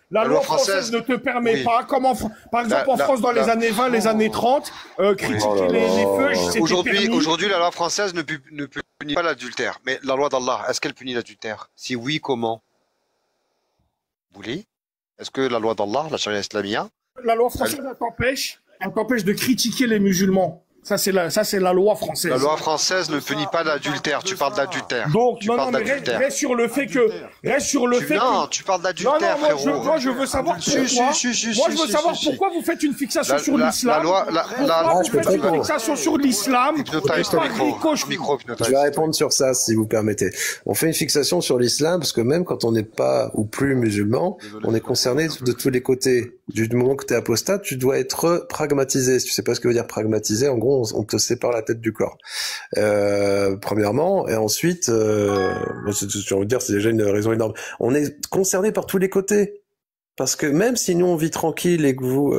La loi française ne te permet pas, comme par exemple en France dans les années 20, les années 30, critiquer les feux, c'était permis. Aujourd'hui, la loi française ne punit pas l'adultère. Mais la loi d'Allah, est-ce qu'elle punit l'adultère? Si oui, comment? Bouli? Est-ce que la loi d'Allah, la charia islamia? La loi française, elle t'empêche de critiquer les musulmans. Ça, c'est la loi française. La loi française ne punit pas l'adultère. Tu parles d'adultère. Donc, reste sur le fait que, Non, tu parles d'adultère, frérot. Moi, je veux savoir pourquoi vous faites une fixation sur l'islam. Vous faites une fixation sur l'islam. Je vais répondre sur ça, si vous permettez. On fait une fixation sur l'islam parce que même quand on n'est pas ou plus musulman, on est concerné de tous les côtés. Du moment que tu es apostate, tu dois être pragmatisé. Si tu sais pas ce que veut dire pragmatiser, en gros, on te sépare la tête du corps. Premièrement, et ensuite, je veux dire, c'est déjà une raison énorme. On est concerné par tous les côtés. Parce que même si nous on vit tranquille et que vous,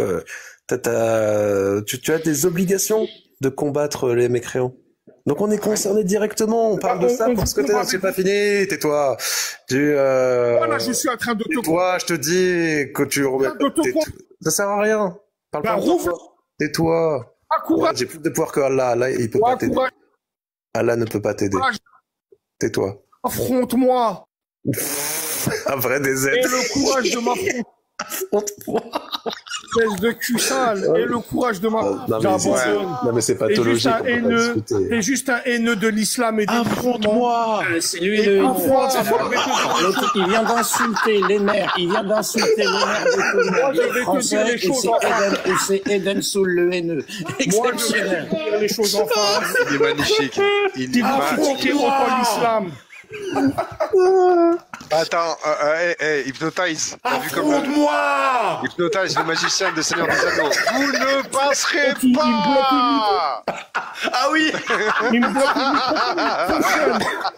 tu as des obligations de combattre les mécréants. Donc on est concerné directement, on parle de ça parce que c'est pas fini, tais-toi. Voilà, je suis en train de te... Toi, je te dis que ça sert à rien. Parle pas de toi. Tais-toi. Ouais, j'ai plus de pouvoir que Allah. Allah, il peut pas t'aider. Allah ne peut pas t'aider. Tais-toi. Affronte-moi. Un vrai désert. Et le courage de m'affronter. Affronte-moi. Espèce de cul sale. Et le courage de Non, mais c'est pathologique. T'es juste un haineux de l'islam et des affronte-moi. C'est lui le haineux. Il vient d'insulter les mères. Il vient d'insulter les mères de tout le monde. Les Français, et c'est Eden Soul le haineux. Exceptionnel. Moi, je vais dire les choses en face. Il est magnifique. Il va affronter autant l'islam. Attends, Hypnotize. Affronte-moi! Hypnotize, le magicien de Seigneur des Anneaux. Vous ne passerez pas! Ah oui! Il me bloque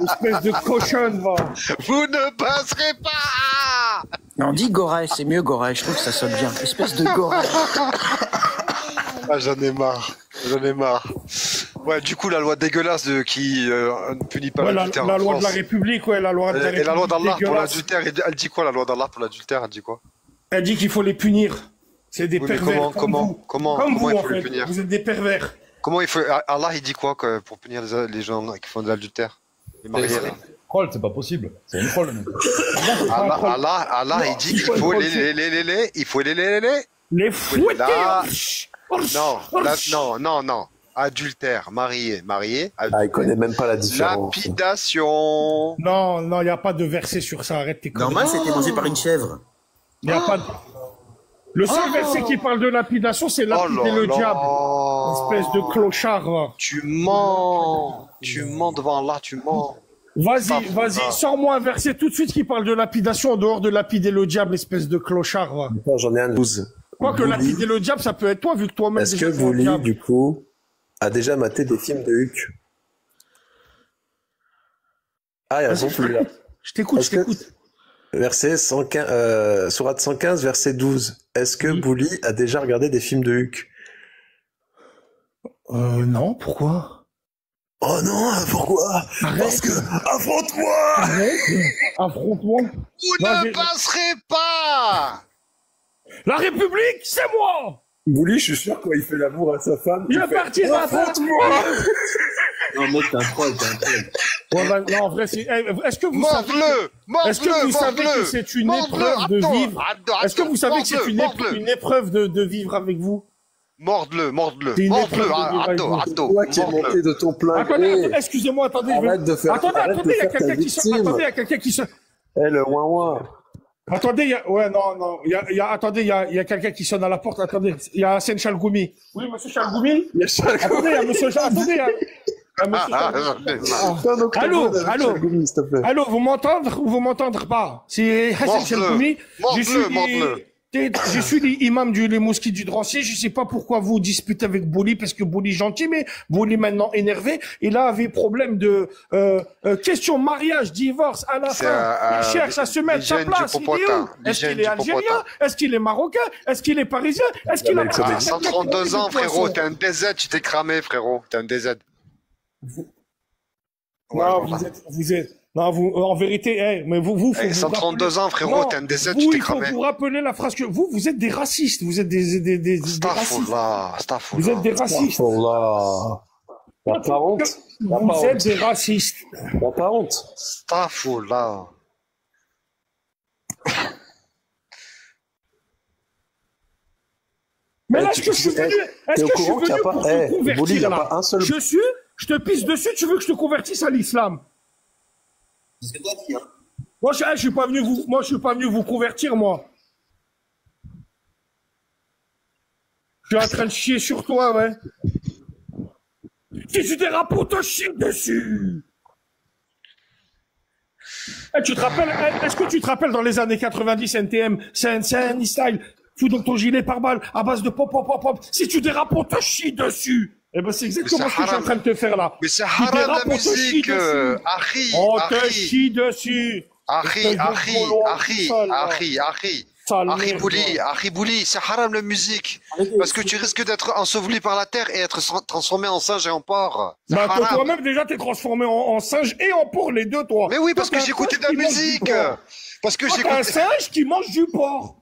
une espèce de cochonne, va. Vous ne passerez pas! On dit Goret, c'est mieux Goret, je trouve que ça sonne bien. Espèce de Goret. Ah, j'en ai marre. Ouais, du coup, la loi dégueulasse qui ne punit pas l'adultère. La loi de la République, la loi de la République. Et la loi d'Allah pour l'adultère, elle dit quoi, la loi d'Allah pour l'adultère, elle dit quoi? Elle dit qu'il faut les punir. C'est des pervers. Comment vous, il en faut fait. les punir? Vous êtes des pervers. Comment il faut. Allah, il dit quoi pour punir les gens qui font de l'adultère? Les mariés, là. Troll, c'est pas possible. C'est une troll, mec. Allah, il dit qu'il faut les fouetter. Non. Adultère, marié. Il connaît même pas la différence. Lapidation. Non, il n'y a pas de verset sur ça. Arrête tes conneries. Normal, c'était mangé par une chèvre. Il n'y a pas de... Le seul verset qui parle de lapidation, c'est lapider le diable. Espèce de clochard. Tu mens devant Allah, tu mens. Vas-y, sors-moi un verset tout de suite qui parle de lapidation en dehors de lapider le diable, espèce de clochard. J'en ai un 12. Quoique lapider le diable, ça peut être toi, vu que toi-même... Est-ce que Bouli, du coup, a déjà maté des films de Huck? Ah, ils sont plus là. Je t'écoute. Verset 115, sourate 115, verset 12. Est-ce que Bouli a déjà regardé des films de Huck? Non, pourquoi? Oh non, pourquoi? Parce que, affronte-moi! Affronte-moi. Vous ne passerez pas! La République, c'est moi! Bouli, je suis sûr, quand il fait l'amour à sa femme, il partira, affronte-moi! Non, mec, t'es un troll. Non, en vrai, est-ce que vous savez que c'est une épreuve de vivre? Est-ce que vous savez que c'est une épreuve de vivre avec vous? Morde-le, Ardo. Toi qui es monté de ton plein gré. Attendez, excusez-moi, attendez. Attendez, il y a quelqu'un qui sonne. Attendez, il y a quelqu'un qui sonne. Eh, le ouin. Attendez, il y a quelqu'un qui sonne à la porte. Attendez, il y a Hassan Chalgoumi. Oui, monsieur Chalgoumi. Attendez, il y a monsieur Chalgoumi. Allô, vous m'entendez ou vous m'entendez pas? C'est Hassan Chalgoumi. Je suis l'imam les mosquées du Drancier. Je sais pas pourquoi vous disputez avec Bouli, parce que Bouli gentil, mais Bouli maintenant énervé. Et là, avait problème de question mariage, divorce. À la fin, il cherche à se mettre sa place. Il est où? Est-ce qu'il est algérien? Est-ce qu'il est marocain? Est-ce qu'il est parisien? Est-ce qu'il a 132 ans, frérot. T'es un DZ, tu t'es cramé, frérot. T'es un DZ. Non, vous êtes. Non, en vérité, mais vous. 132 ans, frérot, t'es un DZ, tu t'es cramé. Il faut vous rappeler la phrase que vous êtes des racistes. Vous êtes des racistes. Vous êtes des racistes. T'as pas honte? Vous êtes des racistes. T'as pas honte? Astaghfirullah. Mais là, est-ce que je suis venu pour te convertir, là? Je te pisse dessus, tu veux que je te convertisse à l'islam? C'est toi qui, Moi, je suis pas venu vous convertir, moi. Je suis en train de chier sur toi, ouais. Si tu dérapes, on te chie dessus. Tu te rappelles, est-ce que tu te rappelles dans les années 90, NTM, c'est un style, fous dans ton gilet par balle, à base de pop. Si tu dérapes, on te chie dessus. Eh ben, c'est exactement ce que je suis en train de te faire là. Mais c'est haram la musique, on te chie dessus. Bouli, c'est haram la musique. Parce que tu risques d'être enseveli par la terre et être transformé en singe et en porc. Bah, toi-même, déjà, t'es transformé en singe et en porc, les deux, toi. Mais oui, parce que j'écoutais de la musique. Parce que j'écoutais. Un singe qui mange du porc.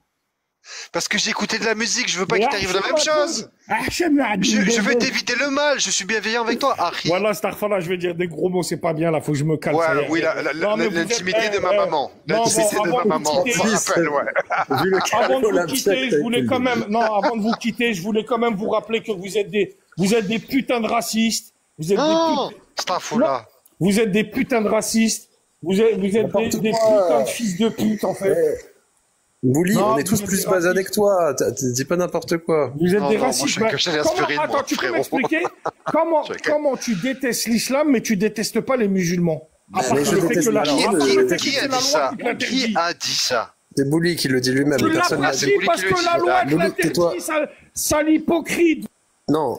Parce que j'écoutais de la musique, je veux pas qu'il t'arrive la même chose. Je veux t'éviter le mal, je suis bienveillant avec toi. Voilà, Starfala, je vais dire des gros mots, c'est pas bien, là, faut que je me calme. Ouais, oui, l'intimité de ma maman. L'intimité de ma maman, je me rappelle, ouais. Avant de vous quitter, je voulais quand même vous rappeler que vous êtes des putains de racistes. Vous êtes Vous êtes des putains de racistes. Vous êtes des putains de fils de pute, en fait. Bouli, on est tous plus basanés que toi. Dis pas n'importe quoi. Vous êtes des racistes. Attends, tu peux m'expliquer comment tu détestes l'islam, mais tu détestes pas les musulmans? Qui a dit ça? C'est Bouli qui le dit lui-même. Tu l'as pas dit parce que la loi l'interdit, sale hypocrite. Non,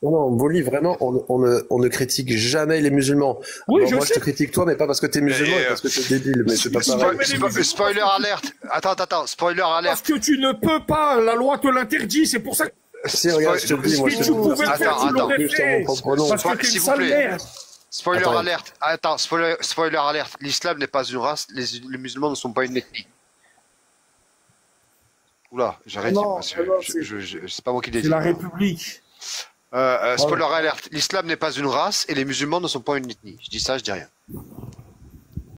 Bouli, vraiment, on ne critique jamais les musulmans. Oui, alors, moi, je te critique toi, mais pas parce que t'es musulman, mais parce que t'es débile. Mais c'est pas pareil. Spoiler alerte. Attends, spoiler alerte. Parce que tu ne peux pas, la loi te l'interdit, c'est pour ça que... Si, regarde, je te le dis, moi, si tu pouvais le faire, tu l'aurais fait. Parce que t'es une sale merde. Spoiler alerte. Attends, spoiler alerte. L'islam n'est pas une race, les musulmans ne sont pas une ethnie. Oula, j'arrête. C'est pas moi qui l'ai dit. C'est la République. Spoiler alerte, l'islam n'est pas une race et les musulmans ne sont pas une ethnie. Je dis ça, je dis rien.